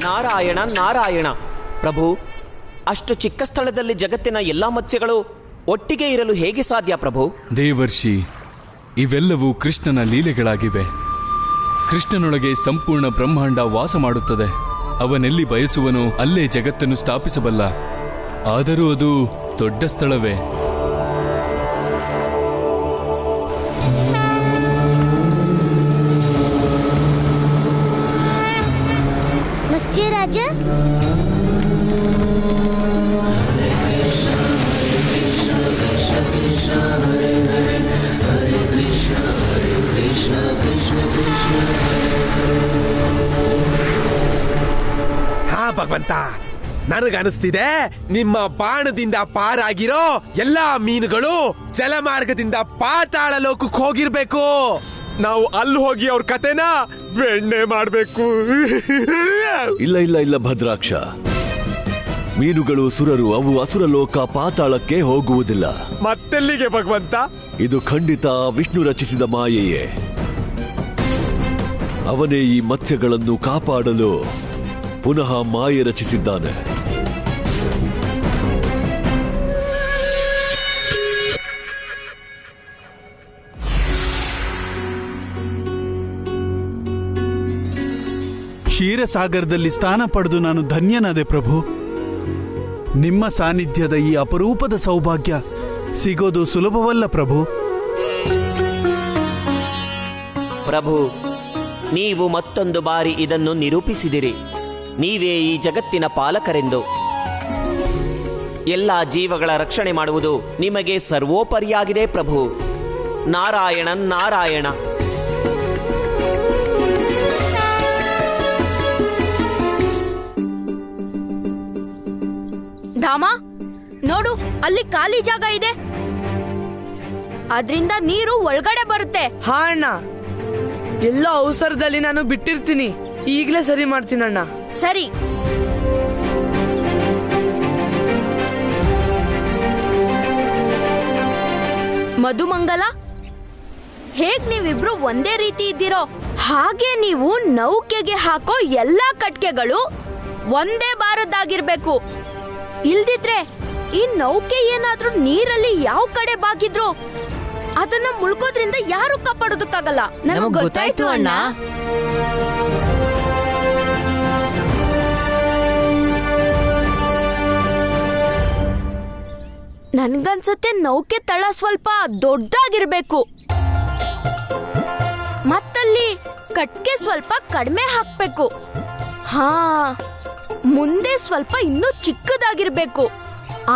ನಾರಾಯಣ ನಾರಾಯಣ. ಪ್ರಭು, ಅಷ್ಟು ಚಿಕ್ಕ ಸ್ಥಳದಲ್ಲಿ ಜಗತ್ತಿನ ಎಲ್ಲ ಮತ್ಸ್ಯಗಳು ಒಟ್ಟಿಗೆ ಇರಲು ಹೇಗೆ ಸಾಧ್ಯ ಪ್ರಭು? ದೇವರ್ಷಿ, ಇವೆಲ್ಲವೂ ಕೃಷ್ಣನ ಲೀಲೆಗಳಾಗಿವೆ. ಕೃಷ್ಣನೊಳಗೆ ಸಂಪೂರ್ಣ ಬ್ರಹ್ಮಾಂಡ ವಾಸ ಮಾಡುತ್ತದೆ. ಅವನೆಲ್ಲಿ ಬಯಸುವನೋ ಅಲ್ಲೇ ಜಗತ್ತನ್ನು ಸ್ಥಾಪಿಸಬಲ್ಲ. ಆದರೂ ಅದು ದೊಡ್ಡ ಸ್ಥಳವೇ. ಮತ್ಸ್ಯರಾಜ, ಹಾ ಭಗವಂತ, ನನಗನಿಸ್ತಿದೆ ನಿಮ್ಮ ಬಾಣದಿಂದ ಪಾರಾಗಿರೋ ಎಲ್ಲಾ ಮೀನುಗಳು ಜಲಮಾರ್ಗದಿಂದ ಪಾತಾಳ ಲೋಕಕ್ಕೆ ಹೋಗಿರ್ಬೇಕು. ನಾವು ಅಲ್ಲಿ ಹೋಗಿ ಅವ್ರ ಕತೆನ ಬೆಣ್ಣೆ ಮಾಡ್ಬೇಕು. ಇಲ್ಲ ಇಲ್ಲ ಇಲ್ಲ ಭದ್ರಾಕ್ಷ, ಮೀನುಗಳು ಸುರರು, ಅವು ಅಸುರ ಲೋಕ ಪಾತಾಳಕ್ಕೆ ಹೋಗುವುದಿಲ್ಲ. ಮತ್ತೆಲ್ಲಿಗೆ ಭಗವಂತ? ಇದು ಖಂಡಿತ ವಿಷ್ಣು ರಚಿಸಿದ ಮಾಯೆಯೇ. ಅವನೇ ಈ ಮತ್ಸ್ಯಗಳನ್ನು ಕಾಪಾಡಲು ಪುನಃ ಮಾಯೆ ರಚಿಸಿದ್ದಾನೆ. ಕ್ಷೀರಸಾಗರದಲ್ಲಿ ಸ್ಥಾನ ಪಡೆದು ನಾನು ಧನ್ಯನಾದೆ ಪ್ರಭು. ನಿಮ್ಮ ಸಾನ್ನಿಧ್ಯದ ಈ ಅಪರೂಪದ ಸೌಭಾಗ್ಯ ಸಿಗೋದು ಸುಲಭವಲ್ಲ ಪ್ರಭು. ಪ್ರಭು, ನೀವು ಮತ್ತೊಂದು ಬಾರಿ ಇದನ್ನು ನಿರೂಪಿಸಿದಿರಿ. ನೀವೇ ಈ ಜಗತ್ತಿನ ಪಾಲಕರೆಂದು. ಎಲ್ಲ ಜೀವಗಳ ರಕ್ಷಣೆ ಮಾಡುವುದು ನಿಮಗೆ ಸರ್ವೋಪರಿಯಾಗಿದೆ ಪ್ರಭು. ನಾರಾಯಣ ನಾರಾಯಣ. ಧಾಮ, ನೋಡು, ಅಲ್ಲಿ ಖಾಲಿ ಜಾಗ ಇದೆ. ಅದ್ರಿಂದ ನೀರು ಒಳಗಡೆ ಬರುತ್ತೆ. ಹಾ ಅಣ್ಣ, ಎಲ್ಲ ಅವಸರದಲ್ಲಿ ನಾನು ಬಿಟ್ಟಿರ್ತೀನಿ. ಈಗಲೇ ಸರಿ ಮಾಡ್ತೀನಿ ಅಣ್ಣ. ಸರಿ. ಮಧುಮಂಗಲ, ಹೇಗ್ ನೀವಿಬ್ರು ಒಂದೇ ರೀತಿ ಇದ್ದೀರೋ ಹಾಗೆ ನೀವು ನೌಕೆಗೆ ಹಾಕೋ ಎಲ್ಲಾ ಕಟ್ಕೆಗಳು ಒಂದೇ ಬಾರದ್ದಾಗಿರ್ಬೇಕು. ಇಲ್ದಿದ್ರೆ ಈ ನೌಕೆ ಏನಾದ್ರೂ ನೀರಲ್ಲಿ ಯಾವ ಕಡೆ ಬಾಗಿದ್ರು ಅದನ್ನ ಮುಳ್ಕೋದ್ರಿಂದ ಯಾರು ಕಾಪಾಡೋದಕ್ಕಾಗಲ್ಲ. ನಮಗ್ ಗೊತ್ತಾಯ್ತು ಅಣ್ಣ. ನನ್ಗನ್ಸತ್ತೆ ನೌಕೆ ತಳ ಸ್ವಲ್ಪ ದೊಡ್ಡದಾಗಿರ್ಬೇಕು. ಮತ್ತಲ್ಲಿ ಕಟ್ಗೆ ಸ್ವಲ್ಪ ಕಡಿಮೆ ಹಾಕ್ಬೇಕು. ಹಾ, ಮುಂದೆ ಸ್ವಲ್ಪ ಇನ್ನೂ ಚಿಕ್ಕದಾಗಿರ್ಬೇಕು.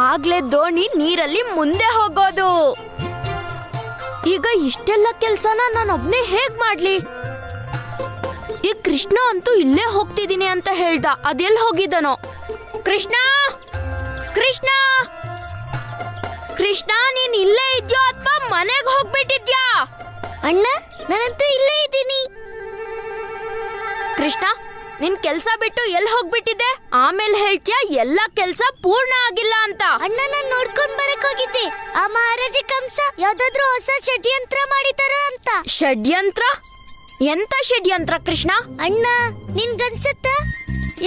ಆಗ್ಲೇ ದೋಣಿ ನೀರಲ್ಲಿ ಮುಂದೆ ಹೋಗೋದು. ಈಗ ಇಷ್ಟೆಲ್ಲ ಕೆಲ್ಸನ ನಾನೊಬ್ನೇ ಹೇಗ್ ಮಾಡ್ಲಿ? ಈ ಕೃಷ್ಣ ಅಂತೂ ಇಲ್ಲೇ ಹೋಗ್ತಿದ್ದೀನಿ ಅಂತ ಹೇಳ್ದ. ಅದೆಲ್ಲಿ ಹೋಗಿದ್ದಾನೋ? ಕೃಷ್ಣ, ಕೃಷ್ಣ, ಕೃಷ್ಣ, ನೀನ್ ಇಲ್ಲೇ ಇದ್ಯೋ ಅಥವಾ ಮನೆಗೆ ಹೋಗ್ಬಿಟ್ಟಿದ್ಯಾ? ಅಣ್ಣ, ನಾನಂತೂ ಇಲ್ಲೇ ಇದ್ದೀನಿ. ಕೃಷ್ಣ, ನಿನ್ ಕೆಲ್ಸ ಬಿಟ್ಟು ಎಲ್ಲಿ ಹೋಗ್ಬಿಟ್ಟಿದೆ? ಆಮೇಲೆ ಹೇಳ್ತೀಯ ಎಲ್ಲ ಕೆಲ್ಸ ಪೂರ್ಣ ಆಗಿಲ್ಲ ಅಂತ. ಅಣ್ಣ, ನಾನ್ ನೋಡ್ಕೊಂಡ್ ಬರಕ್ ಹೋಗಿದ್ದೆ. ಆ ಮಹಾರಾಜ ಕಂಸ ಯಾವ್ದಾದ್ರು ಹೊಸ ಷಡ್ಯಂತ್ರ ಮಾಡಿದಾರ ಅಂತ. ಷಡ್ಯಂತ್ರ? ಎಂತ ಷಡ್ಯಂತ್ರ ಕೃಷ್ಣ? ಅಣ್ಣ, ನಿನ್ಗನ್ಸತ್ತ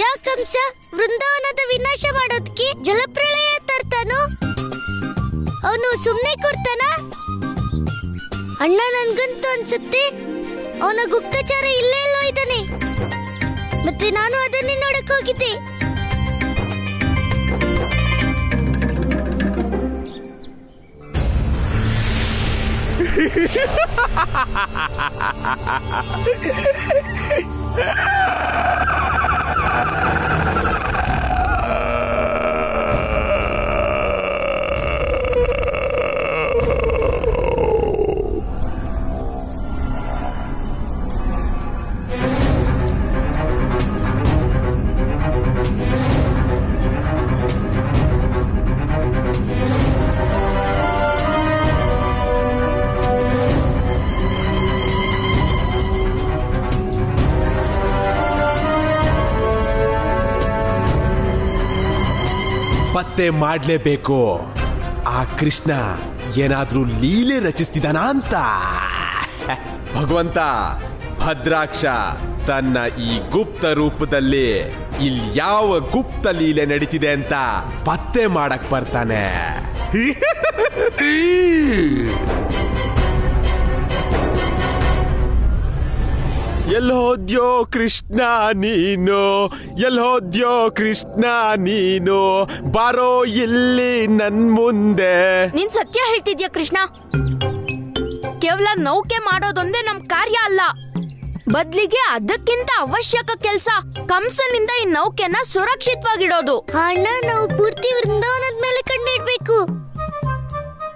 ಯಾವ ಕಂಸ ವೃಂದಾವನದ ವಿನಾಶ ಮಾಡೋದಕ್ಕೆ ಜಲಪ್ರಳಯ ತರ್ತಾನೋ ಅವನು ಸುಮ್ನೆ ಕೊಡ್ತಾನ? ಅಣ್ಣ, ನನ್ಗಂತೂ ಅನ್ಸುತ್ತೆ ಅವನ ಗುಪ್ತಚಾರ ಇಲ್ಲೇ ಎಲ್ಲೋ ಇದ್ದಾನೆ. ಮತ್ತೆ ನಾನು ಅದನ್ನೇ ನೋಡಕ್ ಹೋಗಿದ್ದೆ. ಪತ್ತೆ ಮಾಡ್ಲೇಬೇಕು. ಆ ಕೃಷ್ಣ ಏನಾದ್ರೂ ಲೀಲೆ ರಚಿಸ್ತಿದಾನ ಅಂತ. ಭಗವಂತ, ಭದ್ರಾಕ್ಷ ತನ್ನ ಈ ಗುಪ್ತ ರೂಪದಲ್ಲಿ ಇಲ್ಲಿ ಯಾವ ಗುಪ್ತ ಲೀಲೆ ನಡೀತಿದೆ ಅಂತ ಪತ್ತೆ ಮಾಡಕ್ ಬರ್ತಾನೆ. ಎಲ್ಲೋದ್ಯೋ ಕೃಷ್ಣ ನೀನು, ಎಲ್ಲೋದ್ಯೋ ಕೃಷ್ಣ ನೀನು, ಬಾರೋ ಇಲ್ಲಿ ನನ್ ಮುಂದೆ. ನೀನ್ ಸತ್ಯ ಹೇಳ್ತಿದ್ಯಾ ಕೃಷ್ಣ? ಕೇವಲ ನೌಕೆ ಮಾಡೋದೊಂದೇ ನಮ್ ಕಾರ್ಯ ಅಲ್ಲ, ಬದ್ಲಿಗೆ ಅದಕ್ಕಿಂತ ಅವಶ್ಯಕ ಕೆಲ್ಸ ಕಂಸನಿಂದ ಈ ನೌಕೆನ ಸುರಕ್ಷಿತವಾಗಿಡೋದು. ಅಣ್ಣ, ನಾವು ಪೂರ್ತಿ ವೃಂದಾವನದ ಮೇಲೆ ಕಣ್ಣಿಡ್ಬೇಕು,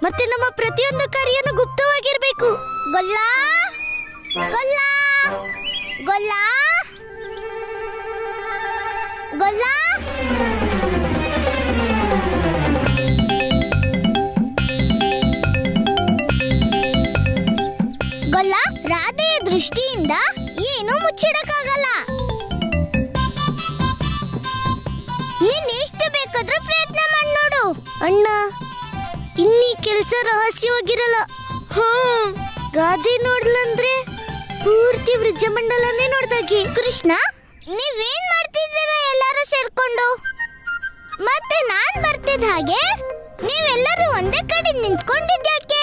ಮತ್ತೆ ನಮ್ಮ ಪ್ರತಿಯೊಂದು ಕಾರ್ಯನು ಗುಪ್ತವಾಗಿರ್ಬೇಕು. ಗೊಲ್ಲ ಗೊಲ್ಲ ಗೊಲ್ಲ ಗೊಲ್ಲ. ಗೊಲ್ಲ, ರಾಧೆಯ ದೃಷ್ಟಿಯಿಂದ ಏನು ಮುಚ್ಚಿಡಕ್ಕಾಗಲ್ಲ. ನೀನ್ ಎಷ್ಟು ಬೇಕಾದ್ರೂ ಪ್ರಯತ್ನ ಮಾಡಿ ನೋಡು. ಅಣ್ಣ, ಇನ್ನೀ ಕೆಲ್ಸ ರಹಸ್ಯವಾಗಿರಲ್ಲ. ರಾಧೆ ನೋಡ್ಲಂದ್ರೆ ಪೂರ್ತಿ ವೃಜಮಂಡಲನೇ ನೋಡ್ದಾಗೆ. ಕೃಷ್ಣ, ನೀವೇನ್ ಮಾಡ್ತಿದ್ದೀರಾ ಎಲ್ಲರೂ ಸೇರ್ಕೊಂಡು? ಮತ್ತೆ ನಾನ್ ಬರ್ತಿದ್ದ ಹಾಗೆ ನೀವೆಲ್ಲರೂ ಒಂದೇ ಕಡೆ ನಿಂತ್ಕೊಂಡಿದ್ಯಾಕೆ?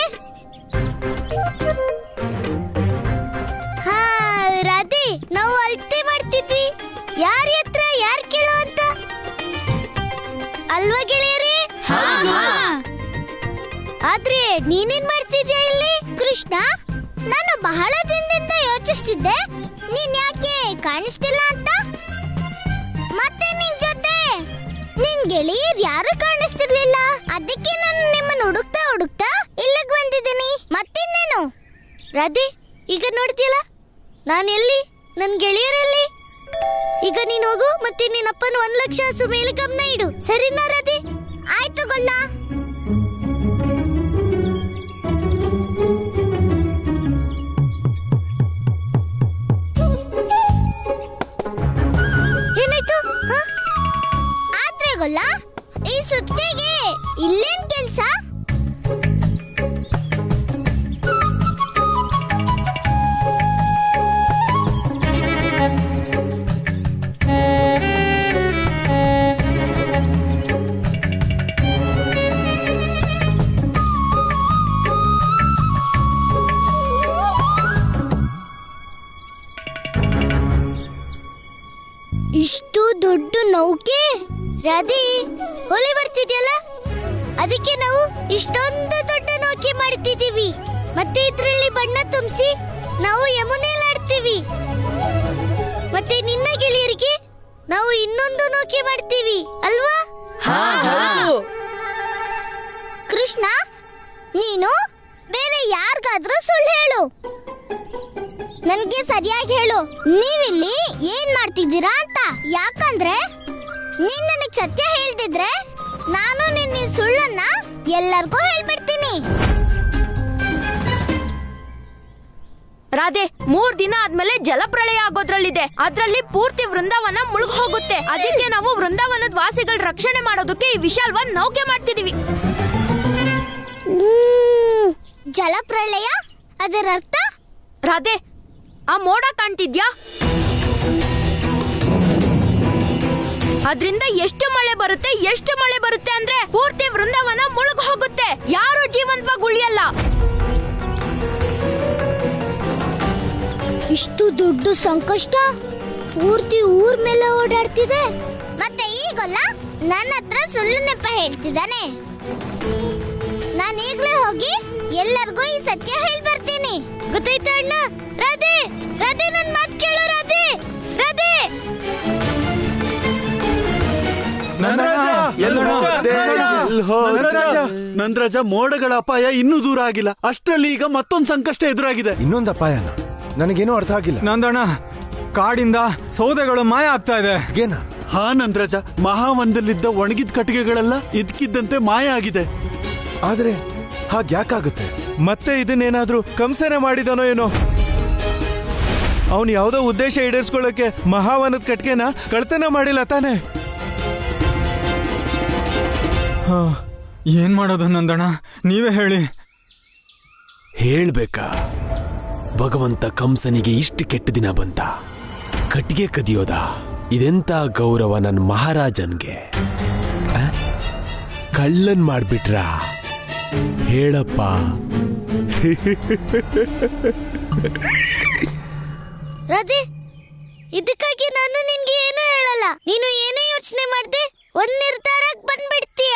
ರಾಧೆ, ನಾವು ಅಳತೆ ಮಾಡ್ತಿದ್ವಿ ಯಾರ ಹತ್ರ ಯಾರ್ ಕೇಳೋ ಅಂತ, ಅಲ್ವಾ ಗೆಳೆಯರೇ? ಆದ್ರೆ ನೀನೇನ್ ಮಾಡ್ತಿದ್ಯಾ ಇಲ್ಲಿ? ಕೃಷ್ಣ, ನಾನು ಬಹಳ ದಿನದಿಂದ ಯೋಚಿಸ್ತಿದ್ದೆ ನೀನ್ ಯಾಕೆ ಕಾಣಿಸ್ತಿಲ್ಲ ಅಂತ. ಮತ್ತೆ ನಿನ್ ಜೊತೆ ನಿನ್ ಗೆಳೆಯರ್ ಯಾರು ಕಾಣಿಸ್ತಿರ್ಲಿಲ್ಲ, ಅದಕ್ಕೆ ನಾನು ನಿಮ್ಮನ್ನ ಹುಡುಕ್ತಾ ಹುಡುಕ್ತಾ ಇಲ್ಲಿಗೆ ಬಂದಿದ್ದೀನಿ. ಮತ್ತಿನ್ನೇನು? ರಾಧೆ, ಈಗ ನೋಡ್ತಿಲ್ಲ ನಾನು ಎಲ್ಲಿ, ನನ್ ಗೆಳೆಯರಲ್ಲಿ. ಈಗ ನೀನ್ ಹೋಗು, ಮತ್ತೆ ನಿನ್ನಪ್ಪನ 1,00,000 ಹಸು ಮೇಲೆ ಗಮನ ಇಡು, ಸರಿನಾ ರಾಧೆ? ಆಯ್ತು ಗೊಲ್ಲ. ಏನಾಯ್ತು? ಆದ್ರೆ ಗೊಲ್ಲ, ಈ ಸುತ್ತಿಗೆಗೆ ಇಲ್ಲೇನ್ ಕೆಲ್ಸ? ಇಷ್ಟು ದೊಡ್ಡ ನೌಕೆ? ರಾಧೆ, ಹೊಳೆ ಬರ್ತಿದ್ಯಲ್ಲ, ಅದಕ್ಕೆ ನಾವು ಇಷ್ಟೊಂದು ದೊಡ್ಡ ನೌಕೆ ಮಾಡ್ತಿದೀವಿ. ಮತ್ತೆ ಇದ್ರಲ್ಲಿ ಬಣ್ಣ ತುಂಬಿಸಿ ನಾವು ಯಮುನೆಯಲ್ಲಿ ಆಡ್ತೀವಿ. ಮತ್ತೆ ನಿನ್ನ ಗೆಳೆಯರಿಗೆ ನಾವು ಇನ್ನೊಂದು ನೌಕೆ ಮಾಡ್ತೀವಿ, ಅಲ್ವಾ? ಕೃಷ್ಣ, ನೀನು ಬೇರೆ ಯಾರಿಗಾದ್ರೂ ಸುಳ್ಳು ಹೇಳು, ನನ್ಗೆ ಸರಿಯಾಗಿ ಹೇಳು, ನೀವಿಲ್ಲಿ ಏನ್ ಮಾಡ್ತಿದ್ದೀರಾ ಅಂತ. ಯಾಕಂದ್ರೆ ನೀನ್ ನನಗ್ ಸತ್ಯ ಹೇಳ್ದಿದ್ರೆ ನಾನು ನಿನ್ನ ಸುಳ್ಳನ್ನ ಎಲ್ಲರಿಗೂ ಹೇಳ್ಬಿಡ್ತೀನಿ. ರಾಧೆ, 3 ದಿನ ಆದ್ಮೇಲೆ ಜಲಪ್ರಳಯ ಆಗೋದ್ರಲ್ಲಿದೆ. ಅದ್ರಲ್ಲಿ ಪೂರ್ತಿ ವೃಂದಾವನ ಮುಳುಗ್ ಹೋಗುತ್ತೆ. ಅದಕ್ಕೆ ನಾವು ವೃಂದಾವನದ ವಾಸಿಗಳ ರಕ್ಷಣೆ ಮಾಡೋದಕ್ಕೆ ಈ ವಿಶಾಲವಾದ ನೌಕೆ ಮಾಡ್ತಿದೀವಿ. ಜಲಪ್ರಳಯ, ಅದರ ಅರ್ಥ? ರಾಧೆ, ಆ ಮೋಡ ಕಾಣ್ತಿದ್ಯಾ? ಅದ್ರಿಂದ ಎಷ್ಟು ಮಳೆ ಬರುತ್ತೆ ಅಂದ್ರೆ ಪೂರ್ತಿ ವೃಂದಾವನ ಮುಳುಗ್ ಹೋಗುತ್ತೆ, ಯಾರು ಜೀವಂತವಾಗಿ ಉಳಿಯಲ್ಲ. ಇಷ್ಟು ದೊಡ್ಡ ಸಂಕಷ್ಟ ಪೂರ್ತಿ ಊರ್ ಮೇಲೆ ಓಡಾಡ್ತಿದೆ. ಮತ್ತೆ ಈಗಲ್ಲ ನನ್ನ ಹತ್ರ ಸುಳ್ಳು ನೆಪ ಹೇಳ್ತಿದ್ದಾನೆ. ನಾನು ಈಗ್ಲೇ ಹೋಗಿ ಎಲ್ಲರಿಗೂ ಈ ಸತ್ಯ ಹೇಳಿ ಬರ್ತೀನಿ. ಗೊತ್ತಾಯ್ತಾ ಅಣ್ಣ? ರಾಧೆ, ರಾಧೆ, ನನ್ ಮಾತು ಕೇಳು ರಾಧೆ. ರಾಧೆ, ನಂದ್ರಾಜ, ಮೋಡಗಳ ಅಪಾಯ ಇನ್ನೂ ದೂರ ಆಗಿಲ್ಲ, ಅಷ್ಟರಲ್ಲಿ ಈಗ ಮತ್ತೊಂದು ಸಂಕಷ್ಟ ಎದುರಾಗಿದೆ. ಇನ್ನೊಂದು ಅಪಾಯನ? ನನಗೇನೋ ಅರ್ಥ ಆಗಿಲ್ಲ. ನಂದಣ್ಣ, ಕಾಡಿಂದ ಸೌದೆಗಳು ಮಾಯ ಆಗ್ತಾ ಇದೆ. ಹಾ ನಂದ್ರಾಜ, ಮಹಾವನದಲ್ಲಿದ್ದ ಒಣಗಿದ ಕಟ್ಟಿಗೆಗಳೆಲ್ಲ ಇದ್ಕಿದ್ದಂತೆ ಮಾಯ ಆಗಿದೆ. ಆದ್ರೆ ಹಾಗ್ಯಾಕಾಗುತ್ತೆ? ಮತ್ತೆ ಇದನ್ನೇನಾದ್ರೂ ಕಂಸನೆ ಮಾಡಿದನೋ ಏನೋ? ಅವನು ಯಾವುದೋ ಉದ್ದೇಶ ಈಡೇರಿಸ್ಕೊಳ್ಳೋಕೆ ಮಹಾವನದ ಕಟ್ಗೆನ ಕಳ್ತನ ಮಾಡಿಲ್ಲ ತಾನೆ? ಏನ್ ಮಾಡೋದು ನಂದಣ್ಣ, ನೀವೇ ಹೇಳಿ. ಹೇಳ್ಬೇಕಾ? ಭಗವಂತ ಕಂಸನಿಗೆ ಇಷ್ಟು ಕೆಟ್ಟ ದಿನ ಬಂತ? ಕಟ್ಟಿಗೆ ಕದಿಯೋದ? ಇದೆಂತ ಗೌರವ ನನ್ನ ಮಹಾರಾಜನ್ಗೆ. ಕಳ್ಳನ್ ಮಾಡ್ಬಿಟ್ರ ಹೇಳಪ್ಪ. ರಾಧೆ, ಇದಕ್ಕಾಗಿ ನಾನು ನಿನ್ಗೆ ಏನು ಹೇಳಲ್ಲ. ನೀನು ಏನೇ ಯೋಚನೆ ಮಾಡ್ದೆ ಒಂದ್ ನಿರ್ಧಾರಕ್ಕೆ ಬಂದ್ಬಿಡ್ತೀಯ.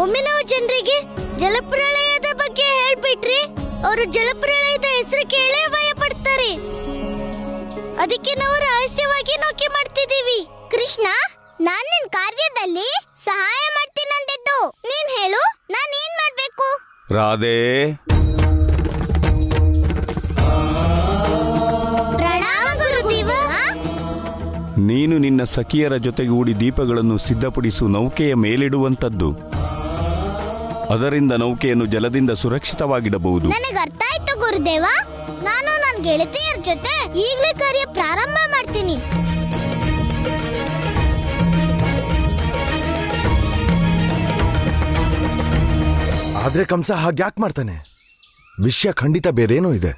ಒಮ್ಮೆ ನಾವು ಜನರಿಗೆ ಜಲಪ್ರಳಯದ ಬಗ್ಗೆ ಹೇಳ್ಬಿಟ್ರಿ, ಅವರು ಜಲಪ್ರಳಯದ ಹೆಸರು ಕೇಳೇ ಭಯ ಪಡ್ತಾರೆ. ಅದಕ್ಕೆ ನಾವು ರಹಸ್ಯವಾಗಿ ನೌಕೆ ಮಾಡ್ತಿದ್ದೀವಿ. ಕೃಷ್ಣ, ನಾನ್ ನಿನ್ ಕಾರ್ಯದಲ್ಲಿ ಸಹಾಯ ಮಾಡ್ತೀನಂದಿದ್ದು ನೀನ್ ಹೇಳು, ನಾನ್ ಏನ್ ಮಾಡ್ಬೇಕು? ರಾಧೆ, ಪ್ರಣಾಮ ಗುರುದೇವ. ನೀನು ನಿನ್ನ ಸಖಿಯರ ಜೊತೆಗೂಡಿ ದೀಪಗಳನ್ನು ಸಿದ್ಧಪಡಿಸು ನೌಕೆಯ ಮೇಲಿಡುವಂತದ್ದು. ಅದರಿಂದ ನೌಕೆಯನ್ನು ಜಲದಿಂದ ಸುರಕ್ಷಿತವಾಗಿಡಬಹುದು. ನನಗೆ ಅರ್ಥ ಆಯ್ತು ಗುರುದೇವ. ನಾನು ನನ್ನ ಗೆಳತಿಯರ ಜೊತೆ ಈಗಲೇ ಕಾರ್ಯ ಪ್ರಾರಂಭ ಮಾಡ್ತೀನಿ. ಆದ್ರೆ ಕಂಸ ಹಾಗ್ಯಾಕ್ ಮಾಡ್ತಾನೆ? ವಿಷಯ ಖಂಡಿತ ಬೇರೇನೋ ಇದೆ.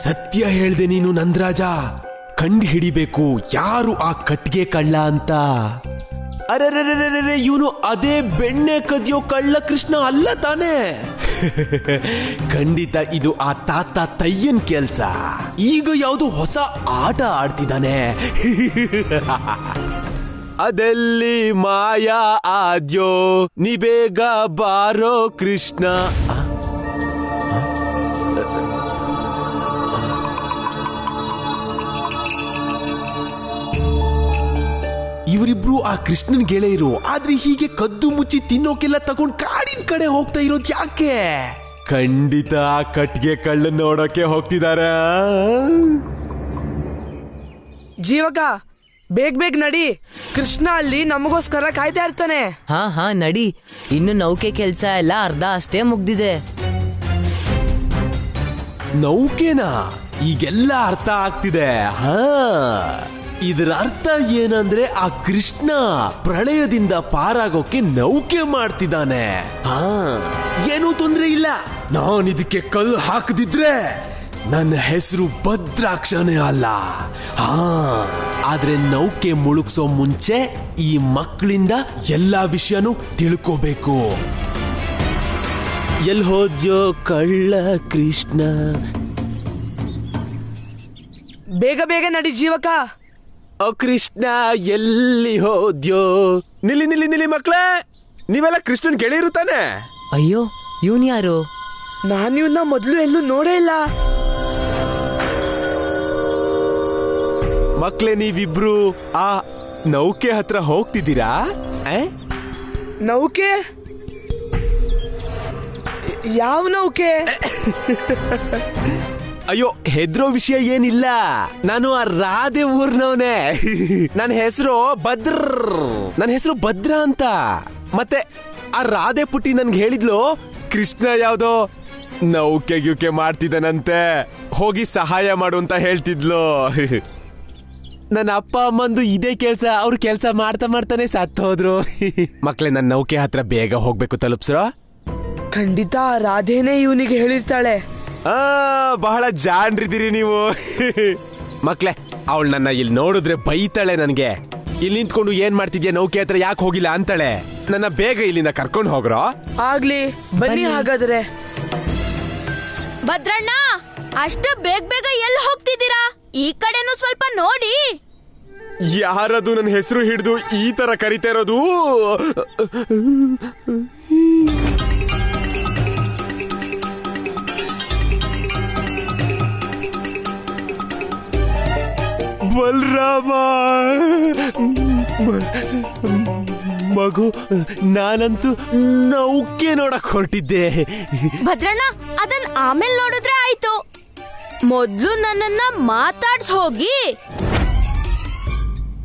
ಸತ್ಯ ಹೇಳ್ದೆ ನೀನು ನಂದರಾಜ. ಕಂಡು ಹಿಡಿಬೇಕು ಯಾರು ಆ ಕಟ್ಗೆ ಕಳ್ಳ ಅಂತ. ಅರೆ, ಇವನು ಅದೇ ಬೆಣ್ಣೆ ಕದಿಯೋ ಕಳ್ಳ ಕೃಷ್ಣ ಅಲ್ಲ ತಾನೇ? ಖಂಡಿತ ಇದು ಆ ತಾತ ತಯ್ಯನ್ ಕೆಲ್ಸ. ಈಗ ಯಾವುದು ಹೊಸ ಆಟ ಆಡ್ತಿದ್ದಾನೆ. ಅದೆಲ್ಲಿ ಮಾಯಾ ಆದ್ಯೋ, ನೀ ಬೇಗ ಬಾರೋ ಕೃಷ್ಣ. ಇವರಿಬ್ರು ಆ ಕೃಷ್ಣನ್ ಗೆಳೆಯರು. ಆದ್ರೆ ಹೀಗೆ ಕದ್ದು ಮುಚ್ಚಿ ತಿನ್ನೋಕೆಲ್ಲ ತಗೊಂಡ್ ಕಾಡಿನ ಕಡೆ ಹೋಗ್ತಾ ಇರೋದು ಯಾಕೆ? ಖಂಡಿತ ಆ ಕಟ್ಗೆ ಕಳ್ಳ ನೋಡೋಕೆ ಹೋಗ್ತಿದಾರ. ಜೀವಕ, ಬೇಗ ನಡಿ. ಕೃಷ್ಣ ಅಲ್ಲಿ ನಮಗೋಸ್ಕರ ಕಾಯ್ತಾ ಇರ್ತಾನೆ. ಹಾ ನಡಿ. ಇನ್ನು ನೌಕೆ ಕೆಲ್ಸ ಎಲ್ಲ ಅರ್ಧ ಅಷ್ಟೇ ಮುಗ್ದಿದೆ. ನೌಕೆನಾ? ಈಗೆಲ್ಲ ಅರ್ಥ ಆಗ್ತಿದೆ. ಇದರ ಅರ್ಥ ಏನಂದ್ರೆ ಆ ಕೃಷ್ಣ ಪ್ರಳಯದಿಂದ ಪಾರಾಗೋಕೆ ನೌಕೆ ಮಾಡ್ತಿದ್ದಾನೆ. ಏನೂ ತೊಂದ್ರೆ ಇಲ್ಲ. ನಾನು ಇದಕ್ಕೆ ಕಲ್ಲು ಹಾಕದಿದ್ರೆ ನನ್ನ ಹೆಸರು ಭದ್ರಾಕ್ಷನೇ ಅಲ್ಲ. ಆದ್ರೆ ನೌಕೆ ಮುಳುಗ್ಸೋ ಮುಂಚೆ ಈ ಮಕ್ಕಳಿಂದ ಎಲ್ಲಾ ವಿಷಯನೂ ತಿಳ್ಕೋಬೇಕು. ಎಲ್ ಹೋದ್ಯೋ ಕಳ್ಳ ಕೃಷ್ಣ? ಬೇಗ ನಡಿ ಜೀವಕ. ಓ ಕೃಷ್ಣ, ಎಲ್ಲಿ ಹೋದ್ಯೋ? ನಿಲ್ಲಿ ಮಕ್ಕಳೇ, ನೀವೆಲ್ಲ ಕೃಷ್ಣನ್ ಗೆಳೆಯರು ತಾನೆ? ಅಯ್ಯೋ, ಇವನ್ ಯಾರು? ನಾನು ಇವನ್ನ ಮೊದಲು ಎಲ್ಲೂ ನೋಡೇ ಇಲ್ಲ. ಮಕ್ಕಳೇ, ನೀವಿಬ್ರು ಆ ನೌಕೆ ಹತ್ರ ಹೋಗ್ತಿದ್ದೀರಾ? ನೌಕೆ? ಯಾವ ನೌಕೆ? ಅಯ್ಯೋ, ಹೆದ್ರೋ ವಿಷಯ ಏನಿಲ್ಲ. ನಾನು ಆ ರಾಧೆ ಊರ್ನವನೇ. ನನ್ನ ಹೆಸರು ಭದ್ರ ಅಂತ. ಮತ್ತೆ ಆ ರಾಧೆ ಪುಟ್ಟಿ ನನ್ಗೆ ಹೇಳಿದ್ಲು, ಕೃಷ್ಣ ಯಾವ್ದೋ ನೌಕೆ ಮಾಡ್ತಿದ್ದಾನಂತೆ, ಹೋಗಿ ಸಹಾಯ ಮಾಡು ಅಂತ ಹೇಳ್ತಿದ್ಲು. ನನ್ನ ಅಪ್ಪ ಅಮ್ಮಂದು ಇದೇ ಕೆಲ್ಸ. ಅವ್ರು ಕೆಲ್ಸ ಮಾಡ್ತಾನೆ ಸತ್ತು ಹೋದ್ರು. ಮಕ್ಳೇ, ನನ್ನ ನೌಕೆ ಹತ್ರ ಬೇಗ ಹೋಗ್ಬೇಕು, ತಲುಪ್ಸ್ರೋ? ಖಂಡಿತ ರಾಧೇನೇ ಇವನಿಗೆ ಹೇಳಿರ್ತಾಳೆ. ಬಹಳ ಜಾಣ್ರಿದ್ದೀರಿ ನೀವು. ಮಕ್ಳೇ, ಅವಳು ನನ್ನ ಇಲ್ಲಿ ನೋಡಿದ್ರೆ ಬೈತಾಳೆ ನನಗೆ. ಇಲ್ಲಿ ನಿಂತ್ಕೊಂಡು ಏನ್ ಮಾಡ್ತಿದ್ಯಾ, ನೌಕೆ ಹತ್ರ ಯಾಕೆ ಹೋಗಿಲ್ಲ ಅಂತಾಳೆ. ನನ್ನ ಬೇಗ ಇಲ್ಲಿಂದ ಕರ್ಕೊಂಡು ಹೋಗ್ರೋ. ಆಗ್ಲಿ, ಬನ್ನಿ ಹಾಗಾದ್ರೆ. ಭದ್ರಣ್ಣ, ಅಷ್ಟು ಬೇಗ ಎಲ್ಲಿ ಹೋಗ್ತಿದ್ದೀರಾ? ಈ ಕಡೆನೂ ಸ್ವಲ್ಪ ನೋಡಿ. ಯಾರದು ನನ್ನ ಹೆಸರು ಹಿಡಿದು ಈ ತರ ಕರಿತಾ ಇರೋದು? ಬಲರಾಮ, ಮಗು, ನಾನಂತೂ ನೌಕೆ ನೋಡಕ್ ಹೊರಟಿದ್ದೆ. ಭದ್ರಣ್ಣ, ಅದನ್ನ ಆಮೇಲೆ ನೋಡಿದ್ರೆ ಆಯ್ತು. ಮೊದ್ಲು ನನ್ನನ್ನ ಮಾತಾಡ್ಸ್ ಹೋಗಿ.